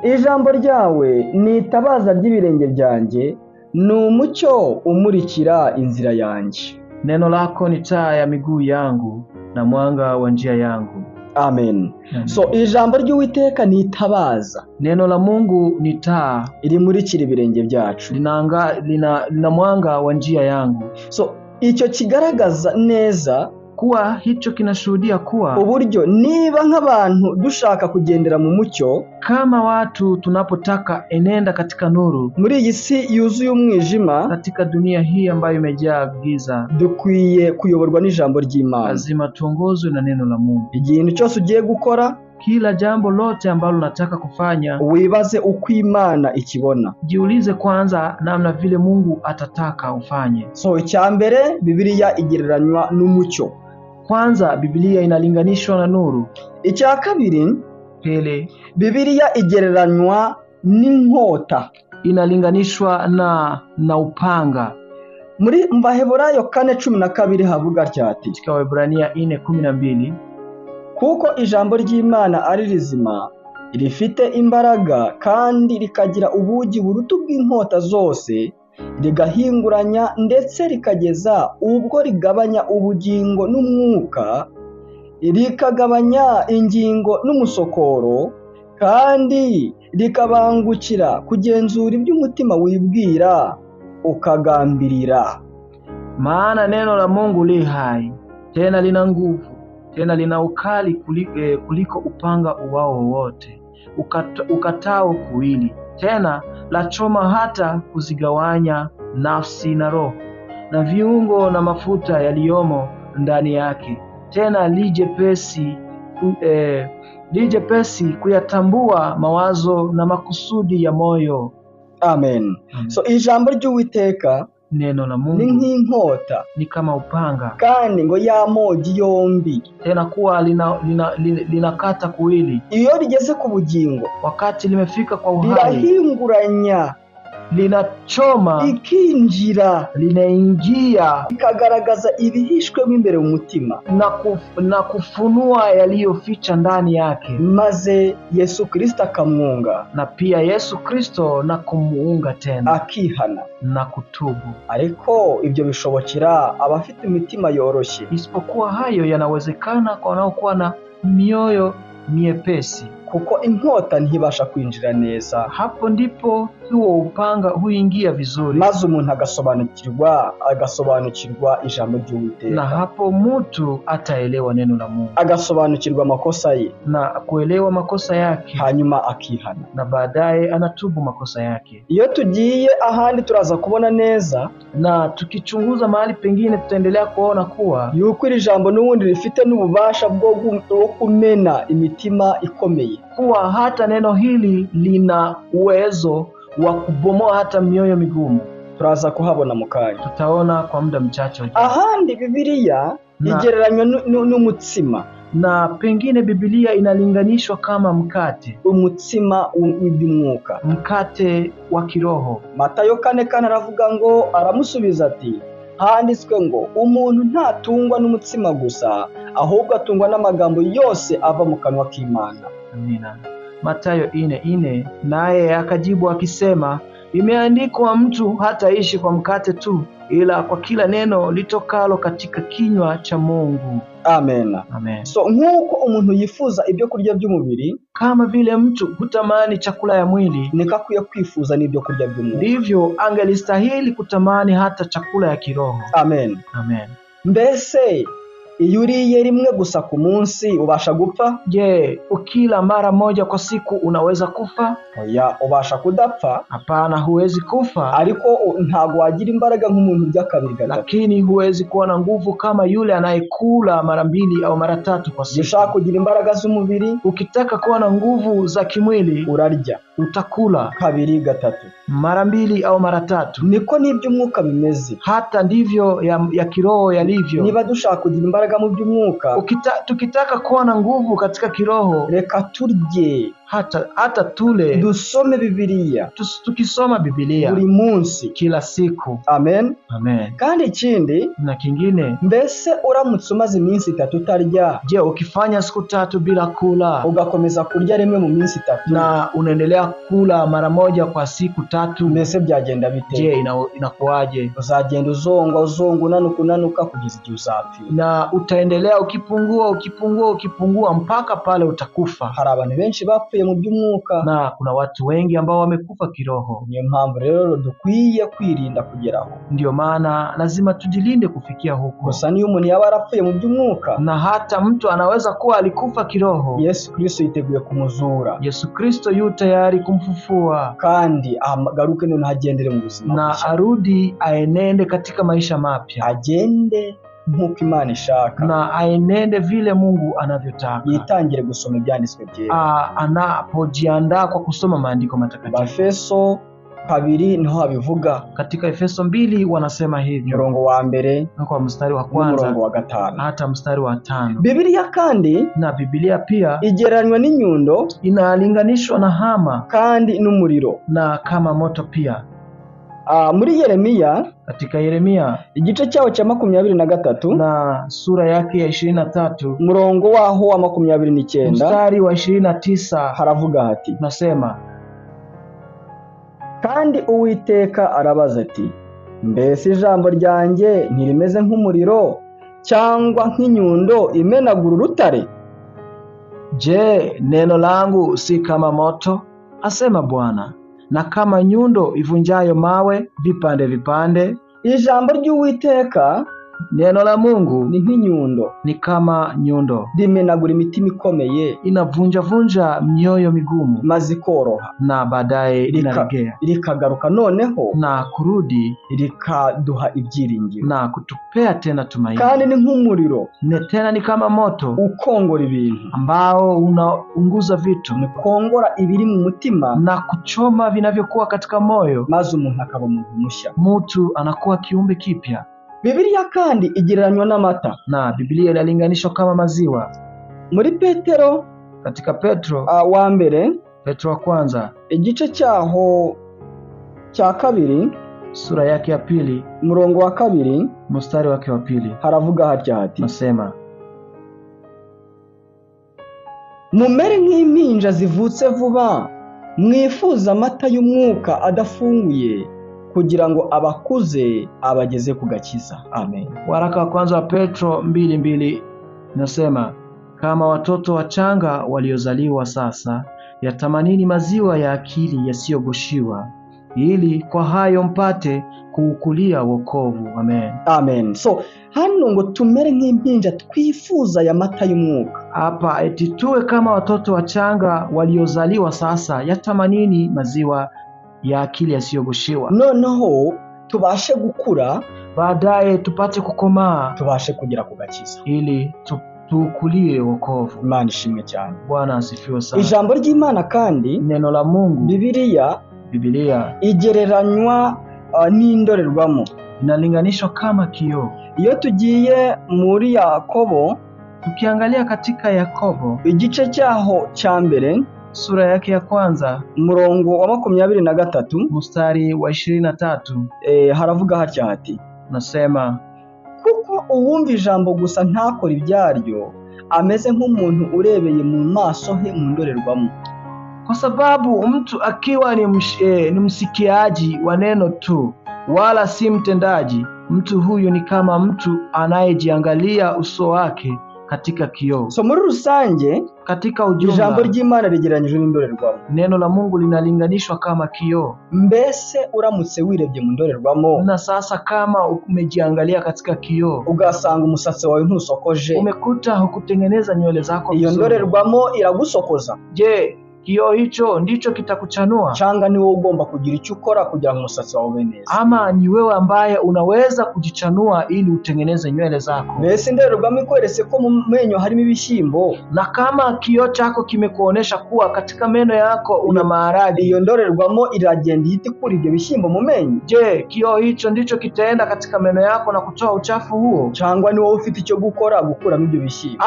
ijambo ryawe ni itabaza ry'ibirenge byanjye, ni umucyo umurikira inzira yanjye. Neno lako ni taa ya miguu yangu na mwanga wa njia yangu. Amen. So ijambo ry'Uwiteka ni itabaza. Neno la Mungu ni taa irimurikira ibirenge byacu, lina mwanga wa njia yangu. So icyo kigaragaza neza kuwa hicho kinashuhudia kuwa uburyo niba nk'abantu dushaka kugendera mu mucyo, kama watu tunapotaka enenda katika nuru muri iyi si yuzuye umwijima, katika dunia hii ambayo imejaa giza, dukwiye kuyoborwa n'ijambo ry'Imana. Lazima tuongozwe na neno la Mungu. Ikintu cyose ugiye gukora, kila jambo lote ambalo unataka kufanya, wibaze uko Imana ikibona. jiulize kwanza namna vile Mungu atataka ufanye. So icyambere, Bibiliya igereranywa n'umucyo. Kwanza, Biblia inalinganishwa na nuru. Icya kabiri, Pili, Bibiliya igereranywa n'inkota. Inalinganishwa na upanga. Muri Mbaheburayo 4:12 havuga ryati, katika Waebrania 4:12, kuko ijambo ry'Imana ari rizima, rifite imbaraga kandi rikagira ubugi buruta bw'inkota zose, rigahinguranya ndetse rikageza ubwo rigabanya ubugingo n'umwuka, rikagabanya ingingo n'umusokoro, kandi rikabangukira kugenzura iby'umutima wibwira ukagambirira. Maana neno la Mungu li hai, tena lina nguvu, tena lina ukali kuliko upanga uwao wote, ukatao kuwili, tena la choma hata kuzigawanya nafsi na roho na viungo na mafuta yaliyomo ndani yake, tena lijepesi kuyatambua mawazo na makusudi ya moyo. Amen. So ijambo ry'Uwiteka, neno la Mungu, ni nk'inkota, ni kama upanga, kandi ngo yamogi yombi, tena kuwa linakata kuwili. Iyo rigeze ku bugingo, wakati limefika kwa uhai, lirahinguranya, linachoma, ikinjira, linaingia, ikagaragaza ibihishwe imbere mu mutima, na kufunua yaliyoficha ndani yake, maze Yesu Kristo akamwunga, na pia Yesu Kristo na kumuunga tena, akihana na kutubu. Ariko ibyo bishobokera abafite imitima yoroshye, isipokuwa hayo yanawezekana kwa wanaokuwa na mioyo miepesi, kuko inkota ntibasha kwinjira neza. Hapo ndipo huo upanga huingia vizuri, maze umuntu agasobanukirwa ijambo ry'Uwiteka, na hapo mtu ataelewa neno la Mungu, agasobanukirwa makosa ye, na kuelewa makosa yake, hanyuma akihana, na baadaye anatubu makosa yake. Iyo tugiye ahandi turaza kubona neza, na tukichunguza mahali pengine tutaendelea kuona kuwa yuko iri jambo n'ubundi rifite n'ububasha bwo kumena imitima ikomeye, kuwa hata neno hili lina uwezo wa kubomoa hata mioyo migumu. Turaza kuhabona mukanya, tutaona kwa muda mchache. Ahandi Bibiliya igereranywa n'umutsima, na pengine Biblia inalinganishwa kama mkate, umutsima w'iby'umwuka, mkate wa kiroho. Matayo 4:4 aravuga ngo, aramusubiza ati, handitswe ngo umuntu ntatungwa n'umutsima gusa, ahubwo atungwa n'amagambo yose ava mu kanwa k'Imana. Amina. Matayo 4:4, naye akajibu akisema, imeandikwa, mtu hataishi kwa mkate tu, ila kwa kila neno litokalo katika kinywa cha Mungu. Amen. Amen. So nk'uko umuntu yifuza ibyo kurya by'umubiri, kama vile mtu hutamani chakula ya mwili, nikakwiye kwifuza n'ibyo kurya by'umwuka, ndivyo angelistahili kutamani hata chakula ya kiroho. Amen. Amen. Mbese iyo uriye rimwe gusa ku munsi ubasha gupfa? Je, ukila mara moja kwa siku unaweza kufa? Oya, ubasha kudapfa. Hapana, huwezi kufa. Ariko ntago wagira imbaraga nk'umuntu urya kabiri gatatu. Lakini huwezi kuwa na nguvu kama yule anayekula mara 2 au mara 3 kwa siku. Ushaka kugira imbaraga z'umubiri, ukitaka kuwa na nguvu za kimwili, urarya, utakula kabiri gatatu, mara 2 au mara 3. Niko n'iby'umwuka bimeze. Hata ndivyo ya kiroho yalivyo. Niba dushaka kugira imbaraga mu by'umwuka, tukitaka kuwa na nguvu katika kiroho, reka turye, hata tule, dusome Bibiliya, tukisoma Biblia buri munsi, kila siku. Amen. Amen. Kandi ikindi na kingine, mbese uramutse umaze iminsi 3 utarya, je, ukifanya siku 3 bila kula, ugakomeza kurya rimwe mu minsi 3 na unaendelea kula mara 1 kwa siku 3, mbese byagenda bite? Je, inakuaje? Uzagenda unanuka kugeza igihe uzapfira, na utaendelea ukipungua mpaka pale utakufa. Hari abantu benshi bapfuye mu by'umwuka, na kuna watu wengi ambao wamekufa kiroho. Niyo mpamvu rero dukwiye kwirinda kugeraho. Ndio maana lazima tujilinde kufikia huko. Gusa niyo umuntu yaba yarapfuye mu by'umwuka, na hata mtu anaweza kuwa alikufa kiroho, Yesu Kristo yiteguye kumuzura. Yesu Kristo yu tayari kumfufua, kandi agaruke none agendere mu buzima, na arudi aenende katika maisha mapya, agende nk'uko Imana ishaka, na aenende vile Mungu anavyotaka, yitangire gusoma ibyanditswe byera. Anapojiandaa kwa kusoma maandiko matakatifu. Efeso 2 niho habivuga. Katika Efeso 2 wanasema hivyo, murongo wa mbere kwa mstari wa kwanza murongo wa 5 hata mstari wa 5. Biblia kandi, na Biblia pia igereranywa n'inyundo, inalinganishwa na hama kandi n'umuriro, na kama moto pia. Muri Yeremia, katika Yeremia igice cyawo cya 23 na sura yake ya 23 murongo waho wa 29 mstari wa 29 haravuga hati, nasema, kandi Uwiteka arabaza ati, mbese ijambo ryanjye ntirimeze nk'umuriro cyangwa nk'inyundo imenagura urutare? Je, neno langu si kama moto, asema Bwana, na kama nyundo ivunjayo mawe vipande vipande? Ijambo ry'Uwiteka, neno la Mungu, ni nk'inyundo, ni kama nyundo, rimenagura imitima ikomeye, inavunja mioyo migumu, maze ikoroha, na baadaye inaregea, rikagaruka noneho na kurudi, rikaduha ibyiringiro, na kutupea tena tumaini. Kandi ni nk'umuriro, tena ni kama moto ukongora ibintu, ambao unaunguza vitu, ukongora ibiri mu mutima, na kuchoma vinavyokuwa katika moyo, maze umuntu akaba umuntu mushya, mtu anakuwa kiumbe kipya. Biblia kandi igereranywa n'amata, na Biblia inalinganishwa kama maziwa. Muri Petero, katika Petro wa mbere, Petro wa kwanza igice cyaho cya 2 sura yake ya 2 murongo wa 2 mstari wake wa 2 haravuga hati, nasema, mumere nk'impinja zivutse vuba, mwifuza amata y'umwuka adafunguye, kugira ngo abakuze abageze ku gakiza. Amen. Waraka wa kwanza wa Petro 2:2 nasema, kama watoto wachanga waliozaliwa sasa, yatamanini maziwa ya akili yasiyogoshiwa, ili kwa hayo mpate kuukulia wokovu. Amen. Amen. So hano ngo tumere nk'impinja twifuza ya mata y'umwuka. Hapa eti tuwe kama watoto wachanga waliozaliwa sasa, yatamanini maziwa ya akili yasiyogoshiwa, noneho tubashe gukura, baadaye tupate kukomaa, tubashe kugera ku gakiza, ili tuukulie wokovu. Imana ishimwe cyane. Bwana asifiwe sana. Ijambo ry'Imana kandi, neno la Mungu, Biblia igereranywa n'indorerwamo, inalinganishwa kama kioo. Iyo tugiye muri Yakobo, tukiangalia katika Yakobo igice cyaho cya mbere sura yake ya kwanza murongo wa 23 mstari wa 23 haravuga hati, nasema, kuko uwumva ijambo gusa ntakora ibyaryo ameze nk'umuntu urebeye mu maso he mu ndorerwamo. Kwa sababu mtu akiwa ni msikiaji wa neno tu wala si mtendaji, mtu huyu ni kama mtu anayejiangalia uso wake katika kioo. So muri rusange, katika ujumla, ijambo ry'Imana rigereranyije n'indorerwamo. Neno la Mungu linalinganishwa kama kioo. Mbese uramutse wirebye mu ndorerwamo, na sasa kama umejiangalia katika kioo, ugasanga umusatsi wawe ntusokoje, umekuta hukutengeneza nywele zako vizuri, iyo ndorerwamo iragusokoza. Je, kioo hicho ndicho kitakuchanua? Changa ni wewe ugomba kugira icyo ukora kugira ngo umusatsi wawe ube neza? Ama ni wewe ambaye unaweza kujichanua ili utengeneze nywele zako? Mbese ndorerwamo ikweretse ko mu menyo harimo ibishyimbo, na kama kioo chako kimekuonesha kuwa katika meno yako una maharagi, iyo ndorerwamo iragenda itikura ibyo bishyimbo mu menyo. Je, kioo hicho ndicho kitaenda katika meno yako na kutoa uchafu huo? Changwa ni wewe ufite icyo gukuramo ibyo bishyimbo?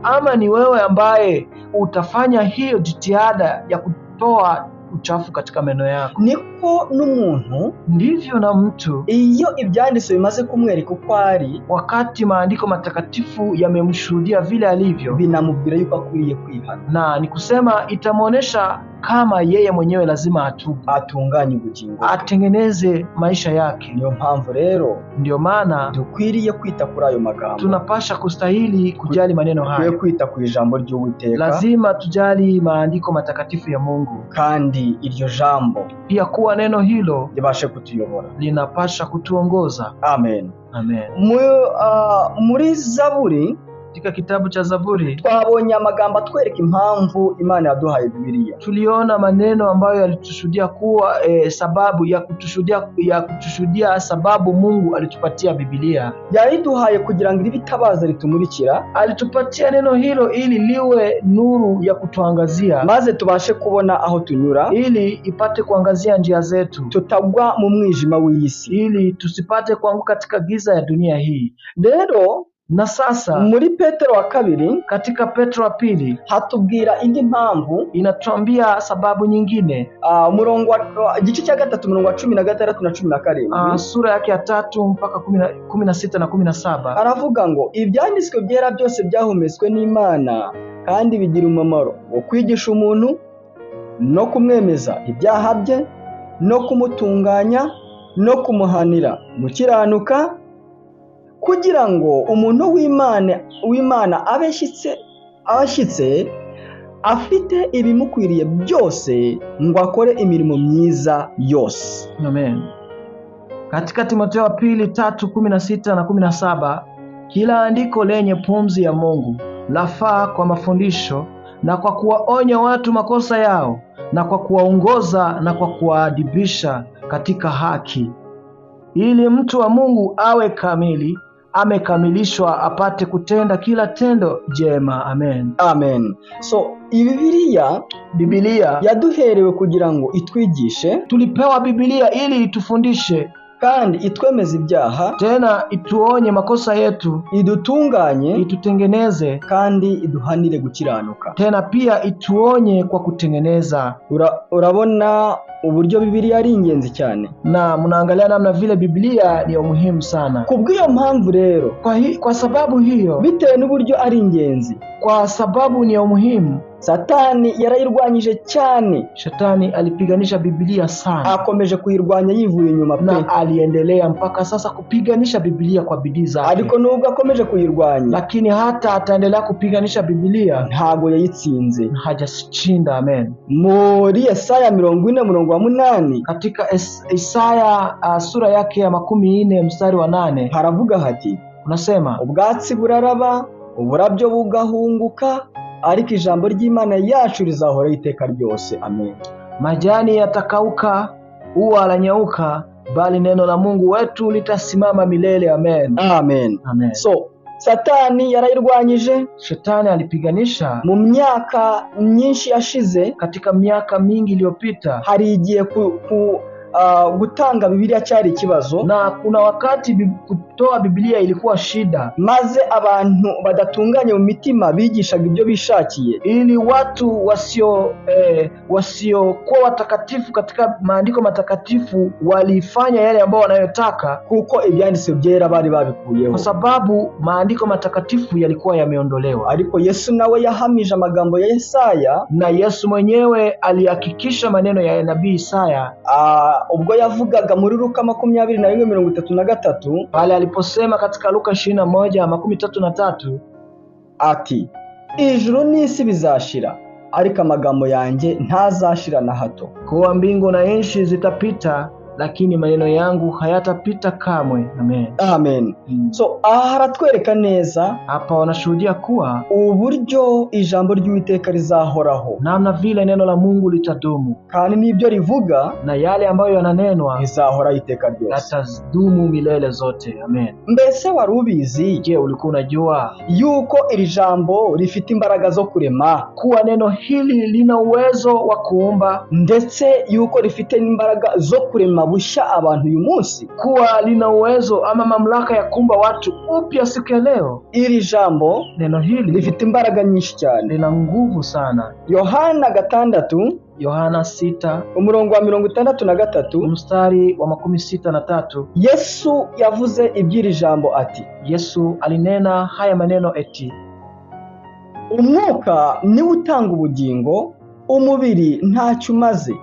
Ama ni wewe ambaye utafanya hiyo jitihada ya kutoa uchafu katika meno yako? Niko n'umuntu, ndivyo na mtu, iyo ibyanditswe bimaze kumwereka uko ari, wakati maandiko matakatifu yamemshuhudia vile alivyo, binamubwira yuko akwiriye kwihana, na ni kusema itamuonesha kama yeye mwenyewe lazima atubu, atunganye ubugingo, atengeneze maisha yake. Niyo mpamvu rero, ndio maana dukwiriye kwita kuri ayo magambo, tunapasha kustahili kujali maneno haya, kwita ku ijambo ry'Uwiteka, lazima tujali maandiko matakatifu ya Mungu, kandi iryo jambo pia kuwa neno hilo libashe kutuyobora, linapasha kutuongoza. Amen. Amen. Muri Zaburi katika kitabu cha Zaburi twabonye amagambo atwereka impamvu Imana yaduhaye Bibiliya. tuliona maneno ambayo yalitushuhudia kuwa sababu ya kutushuhudia sababu Mungu alitupatia Biblia. Yariduhaye kugira ngo iribe itabaza ritumurikira. Alitupatia neno hilo ili liwe nuru ya kutuangazia, maze tubashe kubona aho tunyura, ili ipate kuangazia njia zetu, tutagwa mu mwijima w'isi, ili tusipate kuanguka katika giza ya dunia hii. Rero na sasa muri Petero wa kabiri, katika Petro wa pili hatubwira indi mpamvu, inatuambia sababu nyingine. Umurongo wa igice cya 3 umurongo wa 16 na 17, sura yake ya 3 mpaka 16 na 17, aravuga ngo ibyanditswe byera byose byahumetswe n'Imana kandi bigira umumaro wo kwigisha umuntu no kumwemeza ibyaha bye no kumutunganya no kumuhanira gukiranuka, kugira ngo umuntu w'Imana abashyitse afite ibimukwiriye byose ngo akore imirimo myiza yose. Amen. Katika Timotheo wa pili 3:16 na 17, kila andiko lenye pumzi ya Mungu lafaa kwa mafundisho na kwa kuwaonya watu makosa yao na kwa kuwaongoza na kwa kuwaadibisha katika haki, ili mtu wa Mungu awe kamili, amekamilishwa apate kutenda kila tendo jema. Amen. Amen. So Biblia yaduherewe kugira ngo itwigishe. Tulipewa Biblia ili itufundishe kandi itwemeze ibyaha, tena ituonye makosa yetu, idutunganye, itutengeneze, kandi iduhanire gukiranuka. Tena pia ituonye kwa kutengeneza. Urabona uburyo Biblia ari ingenzi cyane, na mnaangalia namna vile Biblia ni muhimu sana. Kubw'iyo mpamvu rero, kwa sababu hiyo, bitewe n'uburyo ari ingenzi, kwa sababu ni muhimu, Satani yarayirwanyije cyane. Shetani alipiganisha Biblia sana, akomeje kuyirwanya yivuye inyuma pe, na aliendelea mpaka sasa kupiganisha Biblia kwa bidii zake. Ariko nubwo akomeje kuyirwanya, lakini hata ataendelea kupiganisha Biblia, ntago yayitsinze, hajashinda. Amen. Muri Yesaya 40:8, katika Isaya sura yake ya 40 mstari wa 8, haravuga hati, unasema, ubwatsi buraraba uburabyo bugahunguka, ariko ijambo ry'Imana yacu rizahora iteka ryose. Amen. Majani yatakauka, ua lanyauka, bali neno la Mungu wetu litasimama milele. Amen. Amen. Amen. So Satani yarayirwanyije, Shetani alipiganisha mu myaka myinshi yashize. Katika miaka mingi iliyopita, hari igihe gutanga Biblia cyari ikibazo, na kuna wakati kutoa Biblia ilikuwa shida, maze abantu badatunganye mu mitima bigishaga ibyo bishakiye, ili watu wasio kwa watakatifu katika maandiko matakatifu walifanya yale ambao wanayotaka, kuko ibyanditswe byera bari babikuyeho, kwa sababu maandiko matakatifu yalikuwa yameondolewa. Ariko Yesu nawe yahamije amagambo ya Yesaya, na Yesu mwenyewe alihakikisha maneno ya nabii Isaya ubwo yavugaga muri Luka 21:33, pale aliposema katika Luka 21:33, ati ijuru n'isi bizashira ariko amagambo yanjye ntazashira na hato. Kuwa mbingu na nchi zitapita, lakini maneno yangu hayatapita kamwe. Amen. Amen. So haratwereka neza, hapa wanashuhudia kuwa uburyo ijambo ry'Uwiteka rizahoraho, namna vile neno la Mungu litadumu, kandi n'ibyo rivuga, na yale ambayo yananenwa bizahora iteka ryose, yatadumu milele zote. Amen. Mbese wari ubizi? Je, ulikuwa unajua yuko iri jambo rifite imbaraga zo kurema, kuwa neno hili lina uwezo wa kuumba, ndetse yuko rifite imbaraga zo kurema busha abantu uyu munsi, kuwa lina uwezo ama mamlaka ya kuumba watu upya siku ya leo? Iri jambo, neno hili, rifite imbaraga nyinshi cyane, lina nguvu sana. Yohana 6, Yohana 6 umurongo wa 63 mstari wa 63, Yesu yavuze iby'iri jambo ati, Yesu alinena haya maneno eti, umwuka ni utanga ubugingo, umubiri ntacyo umaze.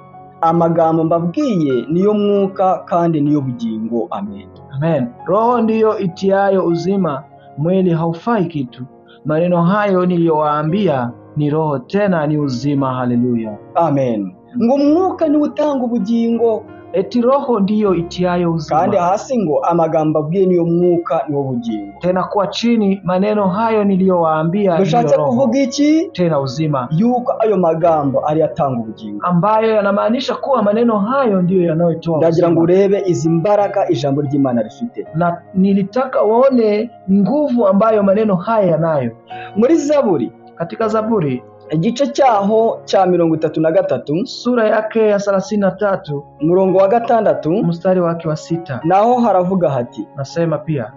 Amagambo mbabwiye niyo mwuka kandi niyo bugingo. Amen. Amen. Roho ndiyo itiayo uzima, mwili haufai kitu. Maneno hayo niliyowaambia ni roho tena ni uzima. Haleluya. Amen. Ngo umwuka ni utanga ubugingo, eti roho ndiyo itiayo kandi uzima, hasi ngo amagambo abwiye niyo mwuka niwo bugingo. tena kwa chini maneno hayo niliyowaambia Dushatse ndiyo roho kuvuga iki? tena uzima, Yuko ayo magambo ari yatanga ubugingo. ambayo yanamaanisha kuwa maneno hayo ndiyo yanayotoa Ndagira ngo uzima. urebe izi mbaraga ijambo ry'Imana rifite. Na nilitaka uone nguvu ambayo maneno haya yanayo. Muri Zaburi Katika Zaburi igice cyaho cya 33 sura yake ya 33 umurongo wa 6 mstari wake wa 6 naho haravuga hati, nasema pia,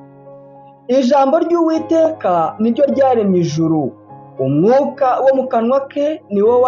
ijambo ry'Uwiteka niryo ryaremye ijuru, umwuka wo mu kanwa ke niwo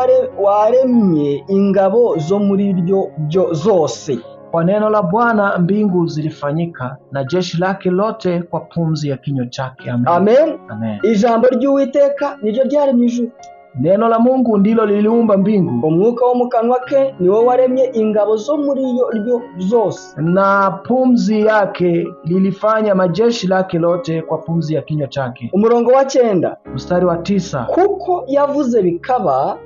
waremye ingabo zo muri ryo zose. kwa neno la Bwana mbingu zilifanyika na jeshi lake lote kwa pumzi ya kinywa chake. Amen. Amen. Amen. Ijambo ry'Uwiteka niryo ryaremye ijuru, Neno la Mungu ndilo liliumba mbingu, umwuka wo mu kanwa ke niwo waremye ingabo zo muri ryo zose. na pumzi yake lilifanya majeshi lake lote kwa pumzi ya kinywa chake. Umurongo wa 9, Mstari wa 9, kuko yavuze bikaba,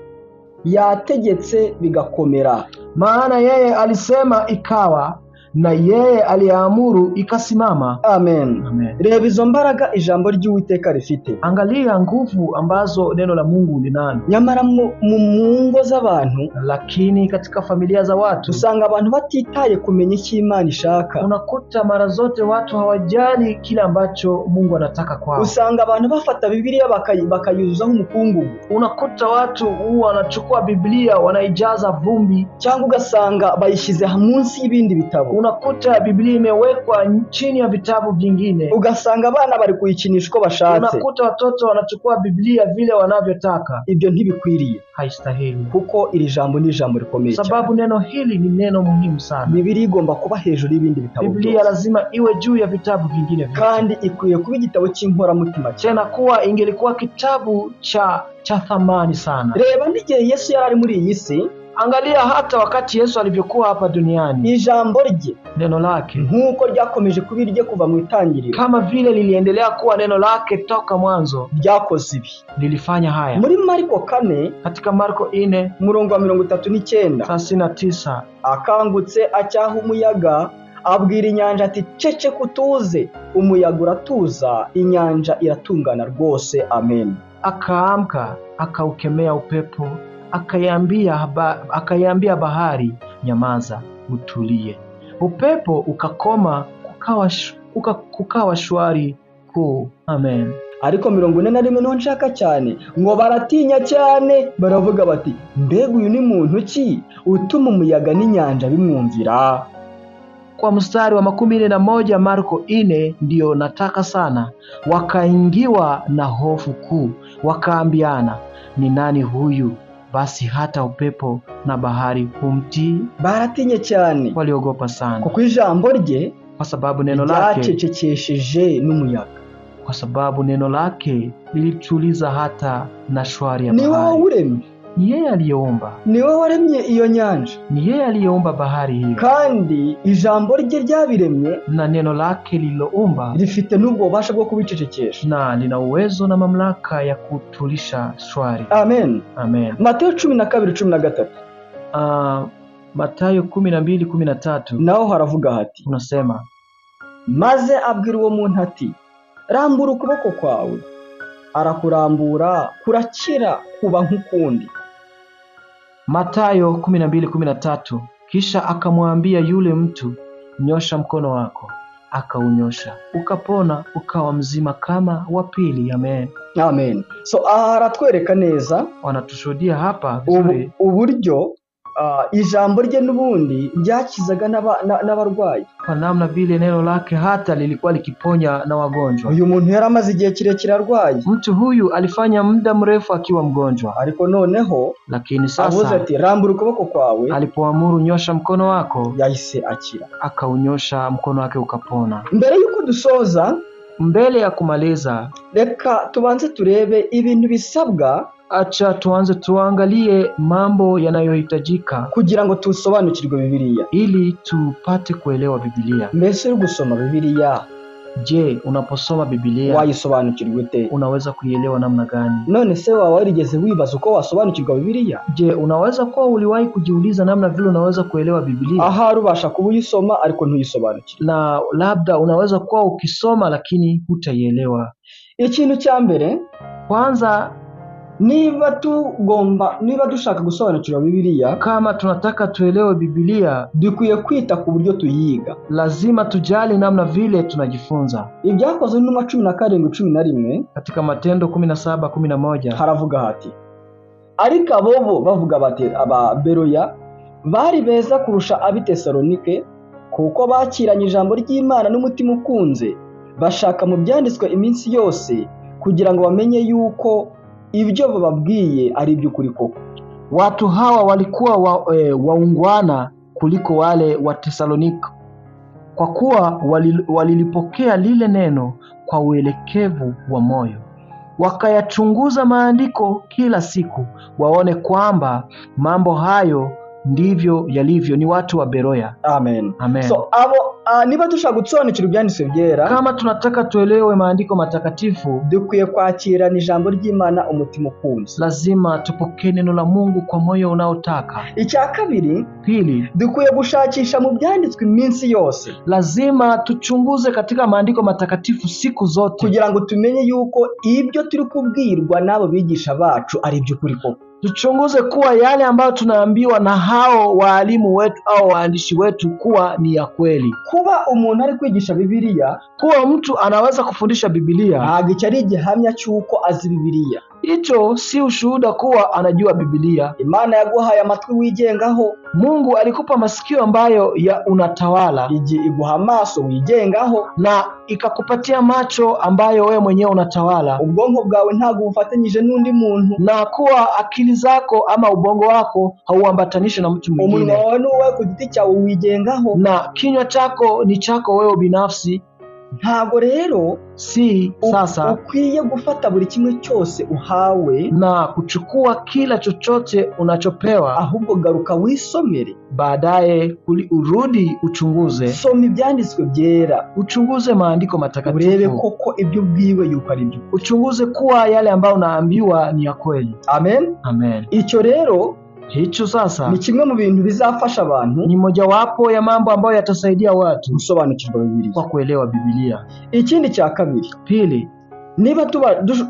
yategetse bigakomera. maana yeye alisema ikawa, na yeye aliamuru ikasimama. Amen. Amen. Reba izo mbaraga ijambo ry'Uwiteka rifite. Angalia nguvu ambazo neno la Mungu linalo. Nyamara mu ngo z'abantu, Lakini katika familia za watu usanga abantu batitaye kumenya icyo Imana ishaka. unakuta mara zote watu hawajali kile ambacho Mungu anataka kwao. Usanga abantu bafata Biblia bakayuzaho umukungugu, Unakuta watu huwa wanachukua Biblia wanaijaza vumbi, cyangwa ugasanga bayishyize munsi y'ibindi bitabo. unakuta Biblia imewekwa chini ya vitabu vingine, Ugasanga abana bari kuyikinisha uko bashatse. unakuta watoto wanachukua Biblia vile wanavyotaka. Ibyo ntibikwiriye, Haistahili, kuko iri jambo ni ijambo rikomeye cyane. sababu neno hili ni neno muhimu sana. Biblia igomba kuba hejuru y'ibindi bitabo Biblia byose, lazima iwe juu ya vitabu vingine vyote, kandi ikwiye kuba igitabo cy'inkoramutima cyane. tena kuwa ingelikuwa kitabu cha thamani sana. Reba n'igihe Yesu yari ari muri iyi si, Angalia hata wakati Yesu alivyokuwa hapa duniani, ijambo rye neno lake nk'uko ryakomeje kuba irye kuva mu itangiriro, kama vile liliendelea kuwa neno lake toka mwanzo, ryakoze ibi. lilifanya haya. Muri Marko 4 Katika Marko 4 umurongo wa 39, 39, akangutse acyaha umuyaga, abwira inyanja ati, cece kutuze, umuyaga uratuza, inyanja iratungana rwose. Amen. akaamka akaukemea upepo, akaiambia bahari, nyamaza, utulie. Upepo ukakoma, kukawa shwari kuu. Amen. Ariko 41 niho nshaka cyane, ngo baratinya cyane, baravuga bati, mbega uyu ni muntu ki utuma umuyaga n'inyanja bimwumvira? Kwa mstari wa 11 Marko 4 ndio nataka sana. Wakaingiwa na hofu kuu, wakaambiana, ni nani huyu? Basi hata upepo na bahari humtii. Baratinye cyane, Waliogopa sana, kuko ijambo rye kwa sababu neno lake ryacecekesheje n'umuyaga. kwa sababu neno lake lilituliza hata na shwari ya Ni wowe bahari. uremye, Ni yeye aliyeumba, ni wowe waremye iyo nyanja, ni yeye aliyeumba bahari hiyo, kandi ijambo rye ryabiremye na neno lake lililoumba rifite n'ubwo bubasha bwo kubicecekesha. na lina uwezo na mamlaka ya kutulisha shwari. Amen. Amen. Mateo 12:13 Mathayo 12:13 naho haravuga hati, unasema, maze abwira uwo muntu ati, rambura ukuboko kwawe. Arakurambura, kurakira, kuba nk'ukundi. Mathayo 12:13, kisha akamwambia yule mtu, nyosha mkono wako. Akaunyosha, ukapona, ukawa mzima kama wa pili. Amen. Amen. So aratwereka neza Wanatushuhudia hapa vizuri uburyo ijambo rye n'ubundi ryakizaga n'abarwayi, kwa namna vile neno lake hata lilikuwa likiponya na wagonjwa. uyu muntu yari amaze igihe kirekire arwaye, Mtu huyu alifanya muda mrefu akiwa mgonjwa, ariko noneho lakini avuze sasa ati, rambura ukuboko kwawe, alipoamuru nyosha mkono wako, yahise akira. akaunyosha mkono wake ukapona. Mbere y'uko dusoza, Mbele ya kumaliza, reka tubanze turebe ibintu bisabwa acha tuanze tuangalie mambo yanayohitajika kugira ngo tusobanukirwe Bibiliya. ili tupate kuelewa Biblia. Mbese uri gusoma Bibiliya Je, unaposoma Biblia wayisobanukirwa ute? unaweza kuielewa namna gani? None se waba warigeze wibaza uko wasobanukirwa Bibiliya? Je, unaweza kuwa uliwahi kujiuliza namna vile unaweza kuelewa Biblia? Ahari ubasha kuba uyisoma ariko ntuyisobanukirwe. Na labda unaweza kuwa ukisoma lakini hutaielewa. Ikintu cya mbere, Kwanza, niba dushaka gusobanukirwa Bibiliya, kama tunataka tuelewe Biblia, dukwiye kwita ku buryo tuyiga. lazima tujali namna vile tunajifunza. Ibyakozwe n'intumwa 17:11 Katika Matendo 17:11 haravuga hati, ariko abobo bavuga bati aba Beroya bari beza kurusha ab'i Tesalonike, kuko bakiranye ijambo ry'Imana n'umutima ukunze, bashaka mu byanditswe iminsi yose kugira ngo bamenye yuko ibyo bababwiye ari iby'ukuri koko. Watu hawa walikuwa waungwana kuliko wale wa Tesalonike, kwa kuwa walilipokea lile neno kwa uelekevu wa moyo. Wakayachunguza maandiko kila siku waone kwamba mambo hayo ndivyo yalivyo. Ni watu wa Beroya. Amen. Amen. So niba dushaka gusobanukirwa ibyanditswe byera, kama tunataka tuelewe maandiko matakatifu, dukwiye kwakirana ijambo ry'Imana umutima ukunze. lazima tupokee neno la Mungu kwa moyo unaotaka. Icya kabiri, Pili, dukwiye gushakisha mu byanditswe iminsi yose, lazima tuchunguze katika maandiko matakatifu siku zote, kugira ngo tumenye yuko ibyo turi kubwirwa n'abo bigisha bacu ari iby'ukuri koko. tuchunguze kuwa yale ambayo tunaambiwa na hao waalimu wetu au waandishi wetu kuwa ni ya kweli. Kuba umuntu ari kwigisha Bibiliya, Kuwa mtu anaweza kufundisha Biblia, ntabwo icyo ari igihamya cy'uko azi Bibiliya. hicho si ushuhuda kuwa anajua Biblia. Imana yaguhaye amatwi wigengaho, Mungu alikupa masikio ambayo unatawala, iguha amaso wigengaho, na ikakupatia macho ambayo wewe mwenyewe unatawala. ubwonko bwawe ntabwo bufatanyije n'undi muntu, na kuwa akili zako ama ubongo wako hauambatanishe na mtu umunwa mwingine, wawe n'uwawe ku giti cyawe wigengaho. na kinywa chako ni chako wewe binafsi. Ntabwo rero Si sasa ukwiye gufata buri kimwe cyose uhawe na kuchukua kila chochote unachopewa, ahubwo garuka wisomere, baadaye urudi uchunguze. soma ibyanditswe byera, Uchunguze maandiko urebe matakatifu, koko ibyo ubwiwe yuko ari byo. uchunguze kuwa yale ambayo unaambiwa ni ya kweli. Amen. Amen. Icyo rero Hicho sasa ni kimwe mu bintu bizafasha abantu ni mojawapo ya mambo ambayo yatasaidia watu gusobanukirwa Bibiliya. kwa kuelewa Biblia. Ikindi cya kabiri, Pili, niba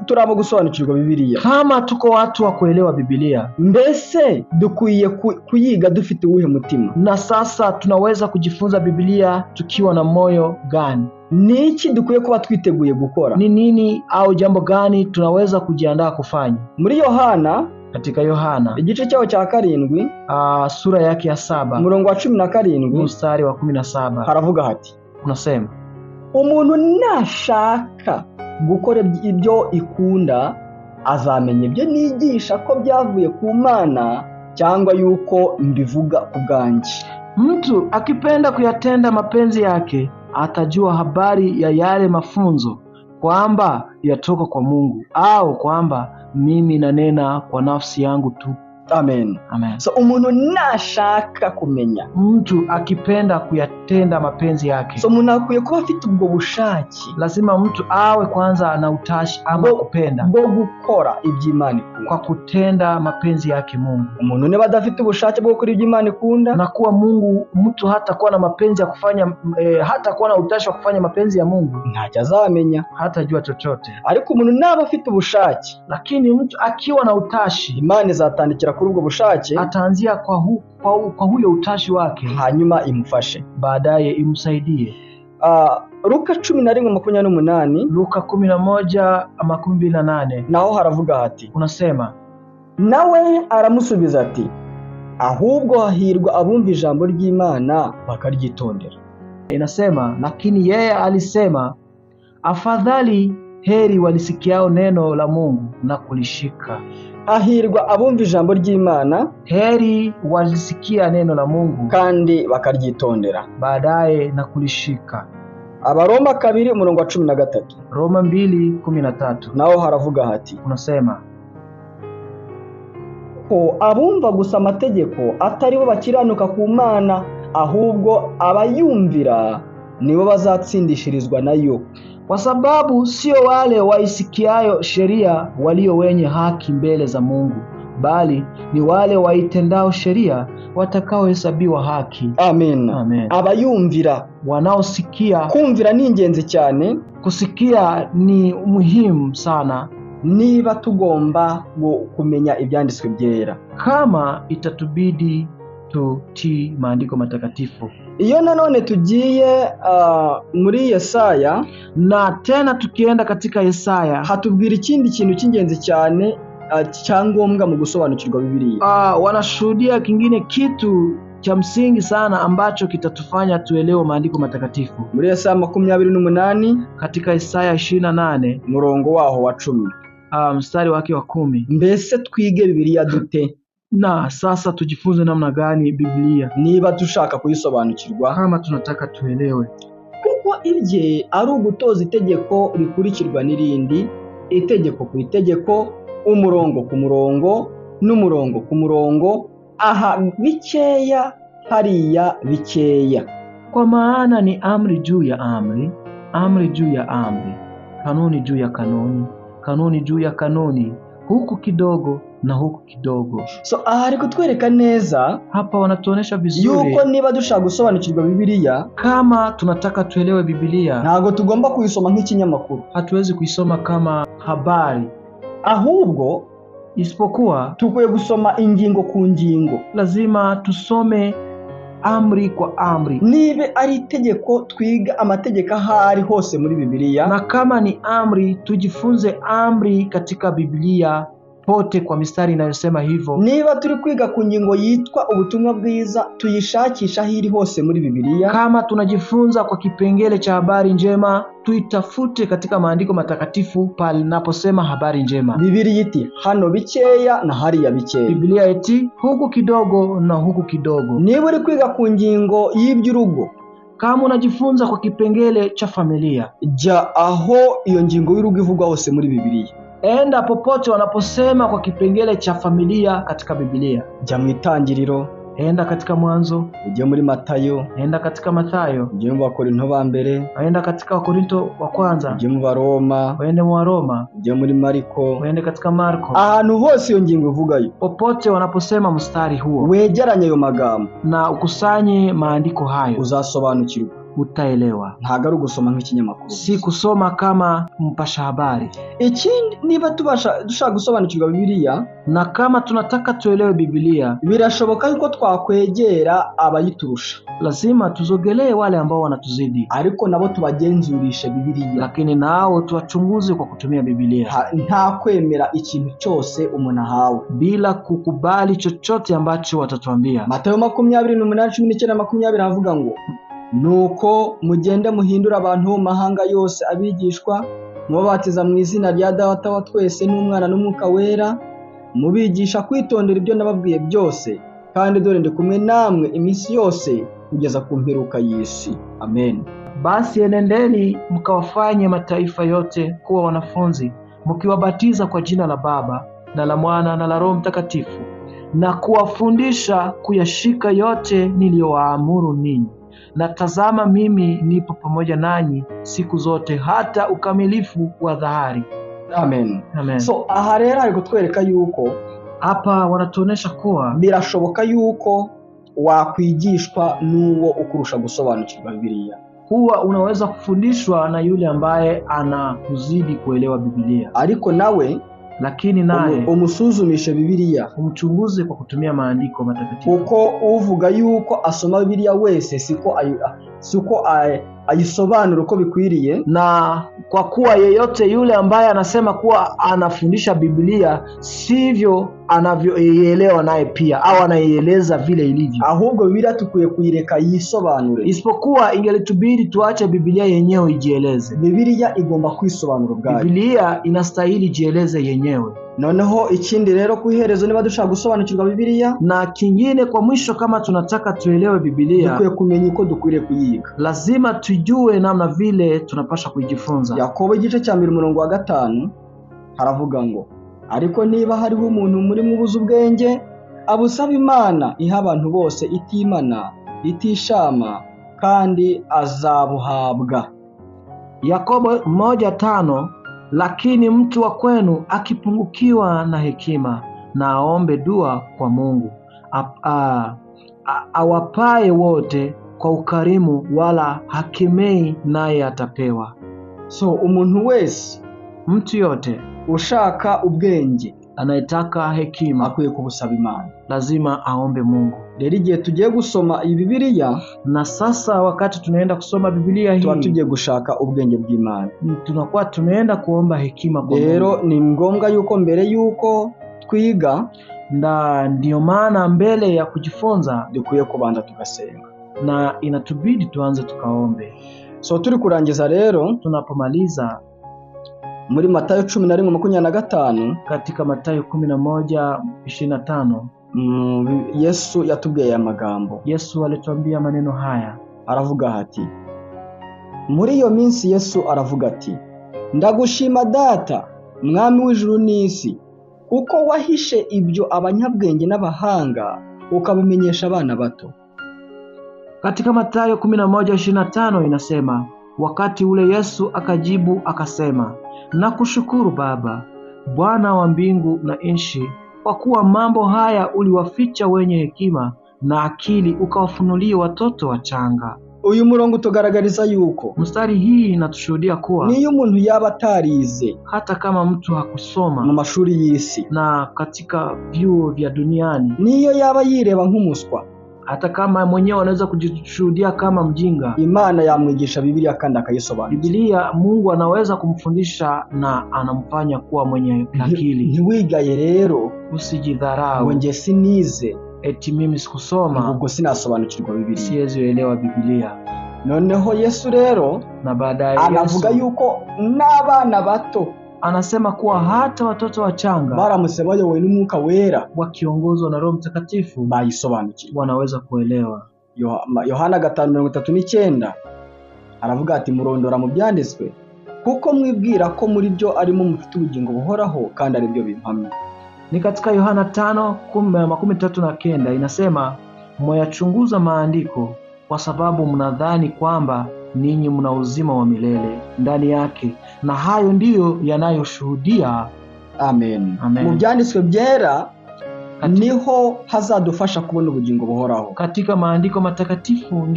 turabo gusobanukirwa Bibiliya, kama tuko watu wa kuelewa Biblia, mbese dukwiye kuyiga dufite uwuhe mutima? na sasa tunaweza kujifunza Biblia tukiwa na moyo gani? Niki dukwiye kuba twiteguye gukora? Ni nini au jambo gani tunaweza kujiandaa kufanya? Muri Yohana, Katika Yohana igice cyaho cya 7, sura yake ya 7 umurongo wa 17, mstari wa 17 haravuga hati, unasema, umuntu nashaka gukora ibyo ikunda azamenya ibyo nigisha ko byavuye ku Mana cyangwa yuko mbivuga ku bwanjye. mtu akipenda kuyatenda mapenzi yake atajua habari ya yale mafunzo, kwamba yatoka kwa Mungu au kwamba mimi nanena kwa nafsi yangu tu. Amen. Amen. So umuntu nashaka kumenya, Mtu akipenda kuyatenda mapenzi yake, so umuntu akwiye kuba afite ubwo bushake, lazima mtu awe kwanza na utashi ama kupenda bwo gukora iby'Imana ikunda, kwa kutenda mapenzi yake Mungu. Umuntu niba adafite ubushake bwo gukora iby'Imana ikunda, na kuwa Mungu, mtu hata kuwa na mapenzi ya kufanya hata kuwa na utashi wa kufanya mapenzi ya Mungu, ntacyo azamenya, hatajua chochote. ariko umuntu naba afite ubushake, Lakini mtu akiwa na utashi, Imana izatandikira kuri ubwo bushake, ataanzia kwa huyo utashi wake, hanyuma imufashe, baadaye imsaidie. Luka 11:28, Luka 11:28 naho haravuga hati, unasema, nawe aramusubiza ati, ahubwo hahirwa abumva ijambo ry'Imana bakaryitondera. Inasema, lakini yeye alisema, afadhali heri walisikiao neno la Mungu na kulishika. Hahirwa abumva ijambo ry'Imana, heri walisikia neno la Mungu kandi bakaryitondera, baadaye na kulishika. Abaroma 2:13, Roma 2:13 naho haravuga hati, unasema, ko abumva gusa amategeko atari bo bakiranuka ku Mana, ahubwo abayumvira nibo bazatsindishirizwa nayo, kwa sababu sio wale waisikiayo sheria walio wenye haki mbele za Mungu, bali ni wale waitendao sheria watakaohesabiwa haki. Amen. Amen. Abayumvira, wanaosikia. Kumvira ni ingenzi cyane, kusikia ni muhimu sana niba tugomba kumenya ibyanditswe byera, kama itatubidi tutii maandiko matakatifu. Iyo nanone tugiye muri Yesaya, na tena tukienda katika Yesaya hatubwira ikindi kintu cy'ingenzi cyane cyangombwa mu gusobanukirwa Bibiliya. Wanashuhudia kingine kitu cha msingi sana ambacho kitatufanya tuelewe maandiko matakatifu. Muri Yesaya 28, katika Yesaya 28 murongo waho wa 10, mstari wake wa 10. Mbese twige Bibiliya dute? Na sasa tujifunze namna gani Biblia niba dushaka kuyisobanukirwa, kama tunataka tuelewe. Kuko irye ari ugutoza itegeko rikurikirwa n'irindi, itegeko ku itegeko, umurongo ku murongo n'umurongo ku murongo, aha bikeya hariya bikeya. Kwa maana ni amri juu ya amri, amri juu ya amri, kanuni juu ya kanuni, kanuni juu ya kanuni, huku kidogo na huku kidogo. So ari kutwereka neza, hapa wanatuonesha vizuri yuko niba dushaka gusobanukirwa Bibiliya, kama tunataka tuelewe Biblia, ntago tugomba kuyisoma nk'ikinyamakuru. Hatuwezi kuisoma kama habari, ahubwo isipokuwa tukwiye gusoma ingingo ku ngingo. Lazima tusome amri kwa amri. Nibe ari itegeko, twiga amategeko ahari hose muri Bibiliya, na kama ni amri, tujifunze amri katika Biblia pote kwa mistari inayosema hivyo. Niba turi kwiga ku ngingo yitwa ubutumwa bwiza, tuyishakisha hiri hose muri Bibiliya. Kama tunajifunza kwa kipengele cha habari njema, tuitafute katika maandiko matakatifu pale ninaposema habari njema. Biblia iti hano bikeya na hariya bikeya. Biblia iti huku kidogo na huku kidogo. Niba uri kwiga ku ngingo y'iby'urugo, kama unajifunza kwa kipengele cha familia, ja aho iyo ngingo y'urugo ivugwa hose muri Bibiliya. Enda popote wanaposema kwa kipengele cha familia katika Biblia. Ja mu Itangiriro, enda katika Mwanzo, uje muri Matayo, enda katika Mathayo, uje mu Wakorinto ba mbere, enda katika Wakorinto wa kwanza, uje mu Baroma, wende mu Waroma, uje muri Mariko, wende katika Marko. Ahantu hose iyo ngingo ivugayo, popote wanaposema mstari huo, wegeranye ayo magambo na ukusanye maandiko hayo, uzasobanukirwa, utaelewa. Ntago ari ugusoma nk'ikinyamakuru, si kusoma kama mpasha habari. Ikindi, niba dushaka gusobanukirwa Bibiliya, na kama tunataka tuelewe Biblia, birashoboka yuko twakwegera abayiturusha. Lazima tuzogelee wale ambao wanatuzidi, ariko nabo tubagenzurishe Bibiliya, lakini nao tuwachunguze kwa kutumia Biblia. Nta kwemera ikintu cyose umuntu ahawe, bila kukubali chochote ambacho watatuambia. Matayo 28:19-20 havuga ngo, nuko mugende muhindura abantu mu mahanga yose abigishwa, mubabatiza mu izina rya Data wa twese n'Umwana n'Umwuka wera, mubigisha kwitondera ibyo nababwiye byose, kandi dore ndi kumwe namwe iminsi yose kugeza ku mperuka y'isi. Amen. Basi enendeni mkawafanye mataifa yote kuwa wanafunzi, mkiwabatiza kwa jina la Baba na la Mwana na la Roho Mtakatifu, na kuwafundisha kuyashika yote niliyowaamuru ninyi. Na tazama, mimi nipo pamoja nanyi siku zote hata ukamilifu wa dhahari. Amen. Amen. So aha rero ari kutwereka yuko, hapa wanatuonesha kuwa birashoboka yuko wakwigishwa n'uwo ukurusha gusobanukirwa Bibiliya. Huwa unaweza kufundishwa na yule ambaye anakuzidi kuelewa Biblia, ariko nawe lakini naye umusuzumishe Bibiliya, umchunguze kwa kutumia maandiko matakatifu. Kuko uvuga yuko asoma Bibiliya wese siko ayisobanura uko bikwiriye, na kwa kuwa yeyote yule ambaye anasema kuwa anafundisha Biblia sivyo anavyoielewa naye pia, au anaieleza vile ilivyo. Ahubwo Biblia tukwiye kuyireka yisobanure, isipokuwa ingelitubidi tuache Biblia yenyewe ijieleze. Biblia igomba kwisobanura ubwayo, Biblia inastahili jieleze yenyewe. Noneho ikindi rero kuiherezo, niba dushaka gusobanukirwa Biblia, na kingine kwa mwisho, kama tunataka tuelewe Biblia, dukwiye kumenya uko dukwiriye kuyiga. Lazima tujue namna vile tunapasha kujifunza. Yakobo igice cya 5 haravuga ngo, ariko niba hariho umuntu muri mubuza ubwenge, abusaba Imana iha abantu bose itimana, itishama, kandi azabuhabwa. Yakobo 1:5, lakini mtu wa kwenu akipungukiwa na hekima na aombe dua kwa Mungu awapaye wote kwa ukarimu, wala hakemei, naye atapewa. So umuntu wese, mtu yote ushaka ubwenge, anayetaka hekima, akwiye kubusaba Imana, lazima aombe Mungu. Rero igihe tugiye gusoma iyi Bibiliya, na sasa wakati tunaenda kusoma Biblia hii, tugiye gushaka ubwenge bw'Imana, tunakuwa tumeenda kuomba hekima kwa Mungu. Rero ni ngombwa yuko mbere yuko twiga, ndio maana mbele ya kujifunza dukwiye kubanza tugasenga, na inatubidi tuanze tukaombe. So turi kurangiza rero, tunapomaliza muri Matayo 11:25, katika Matayo 11:25, Yesu yatubwiye aya magambo. Yesu alituambia maneno haya, aravuga ati, muri iyo minsi Yesu aravuga ati, ndagushima Data, mwami w'ijuru n'isi, kuko wahishe ibyo abanyabwenge n'abahanga ukabimenyesha abana bato. Katika Matayo 11:25 inasema, wakati ule Yesu akajibu akasema, nakushukuru Baba, Bwana wa mbingu na nchi, kwa kuwa mambo haya uliwaficha wenye hekima na akili, ukawafunulia watoto wachanga. Uyu murongo tugaragariza yuko, mstari hii inatushuhudia kuwa niyo umuntu yaba atarize, hata kama mtu hakusoma mu mashuri y'isi na katika vyuo vya duniani, niyo yaba yireba nk'umuswa, hata kama mwenyewe anaweza kujishuhudia kama mjinga, Imana yamwigisha Biblia kandi akayisobanura. Biblia Mungu anaweza kumfundisha na anamfanya kuwa mwenye akili. Ntiwigaye rero, usijidharau, ngo sinize, eti mimi sikusoma, ubwo sinasobanukirwa Biblia, siwezi elewa Biblia. Noneho Yesu rero, na baadaye anavuga yuko n'abana bato, anasema kuwa hata watoto wachanga baramutse bayobowe n'Umwuka Wera, wakiongozwa na Roho Mtakatifu, bayisobanukirwa, wanaweza kuelewa. Yohana 5:39 aravuga ati, murondora mu byanditswe, kuko mwibwira ko muri byo arimo mufite ubugingo buhoraho, kandi ari byo bimpamya. Ni katika Yohana 5:39 inasema, mwayachunguza maandiko kwa sababu mnadhani kwamba ninyi mna uzima wa milele ndani yake, na hayo ndiyo yanayoshuhudia. Amen. Mu byanditswe byera niho hazadufasha kubona ubugingo buhoraho. Katika maandiko matakatifu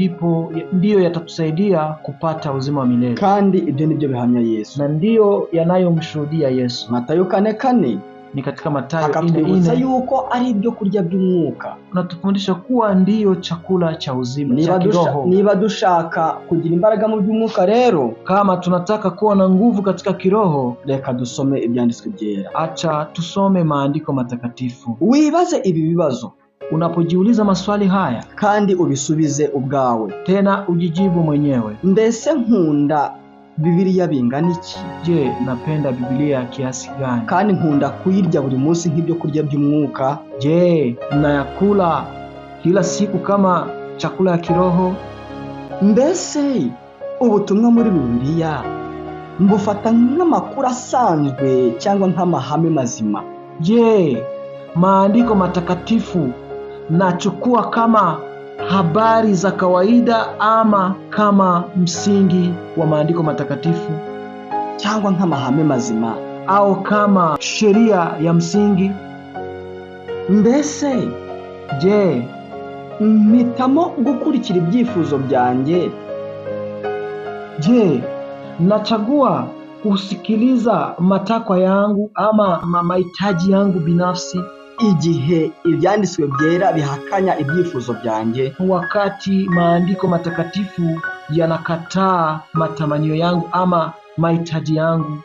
ndiyo yatatusaidia kupata uzima wa milele, kandi ibyo nibyo bihamya Yesu, na ndiyo yanayomshuhudia Yesu. Matayo 4:4 ni katika Matayo 4:4 yuko ari ibyo kurya by'umwuka, unatufundisha kuwa ndiyo chakula cha uzima cha kiroho. Niba dushaka kugira imbaraga mu by'umwuka rero, kama tunataka kuwa na nguvu katika kiroho, reka dusome ibyanditswe byera, acha tusome maandiko matakatifu. Wibaze ibi bibazo, unapojiuliza maswali haya, kandi ubisubize ubwawe, tena ujijibu mwenyewe. Mbese nkunda Biblia bingana iki? Je, napenda Biblia kiasi gani? Kandi nkunda kuyirya buri munsi nk'ibyo kurya by'umwuka? Je, nayakula kila siku kama chakula ya kiroho? Mbese ubutumwa muri Biblia mbufata nk'amakuru asanzwe cyangwa nk'amahame mazima? Je, maandiko matakatifu nachukua kama habari za kawaida ama kama msingi wa maandiko matakatifu, cyangwa nk'amahame mazima, au kama sheria ya msingi? Mbese je, mpitamo gukurikira ibyifuzo byanjye? Je, nachagua kusikiliza matakwa yangu ama mahitaji yangu binafsi? Igihe ibyanditswe byera bihakanya ibyifuzo byanjye, wakati maandiko matakatifu yanakataa matamanio yangu ama mahitaji yangu?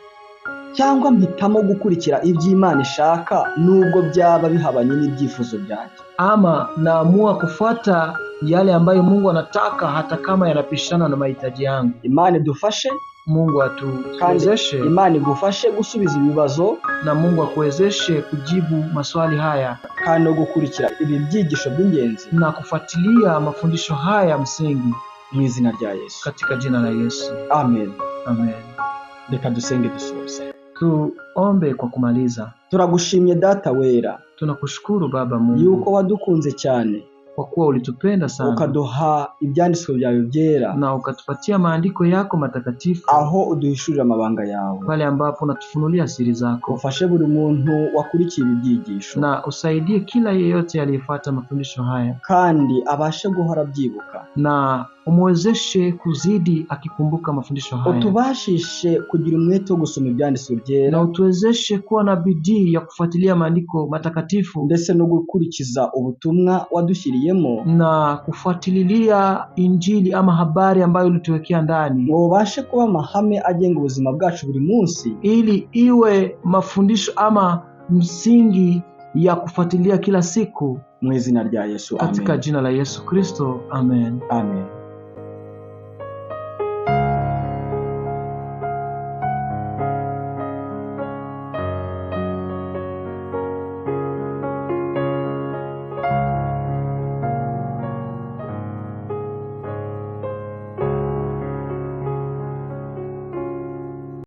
Cyangwa mpitamo gukurikira iby'Imana ishaka nubwo byaba bihabanye n'ibyifuzo byanjye? Ama naamua kufuata yale ambayo Mungu anataka hata kama yanapishana na mahitaji yangu? Imana idufashe, Mungu atuwezeshe, Imana igufashe gusubiza ibibazo, na Mungu akuwezeshe kujibu maswali haya, kandi no gukurikira ibi byigisho by'ingenzi na kufuatilia mafundisho haya msingi, mu izina rya Yesu, katika jina la Yesu. Amen. Amen. Reka dusenge dusoze. Tuombe kwa kumaliza. Turagushimye Data wera, tunakushukuru Baba Mungu yuko wadukunze cyane, kwa kuwa ulitupenda sana ukaduha ibyanditswe byawe byera, na ukatupatia maandiko yako matakatifu, aho uduhishurira amabanga yawe, pale ambapo unatufunulia siri zako. ufashe buri muntu wakurikiye ibyigisho, Na usaidie kila yeyote aliyefuata mafundisho haya, kandi abashe guhora byibuka, na umwezeshe kuzidi akikumbuka mafundisho haya. utubashishe kugira umwete wo gusoma ibyanditswe byera, na utuwezeshe kuwa na bidii ya kufuatilia maandiko matakatifu ndetse no gukurikiza ubutumwa wadushyiriyemo, na kufuatilia injili ama habari ambayo ulituwekea ndani, ngo ubashe kuba amahame agenga ubuzima bwacu buri munsi, ili iwe mafundisho ama msingi ya kufuatilia kila siku, mu izina rya Yesu. katika Amen. jina la Yesu Kristo. Amen. Amen.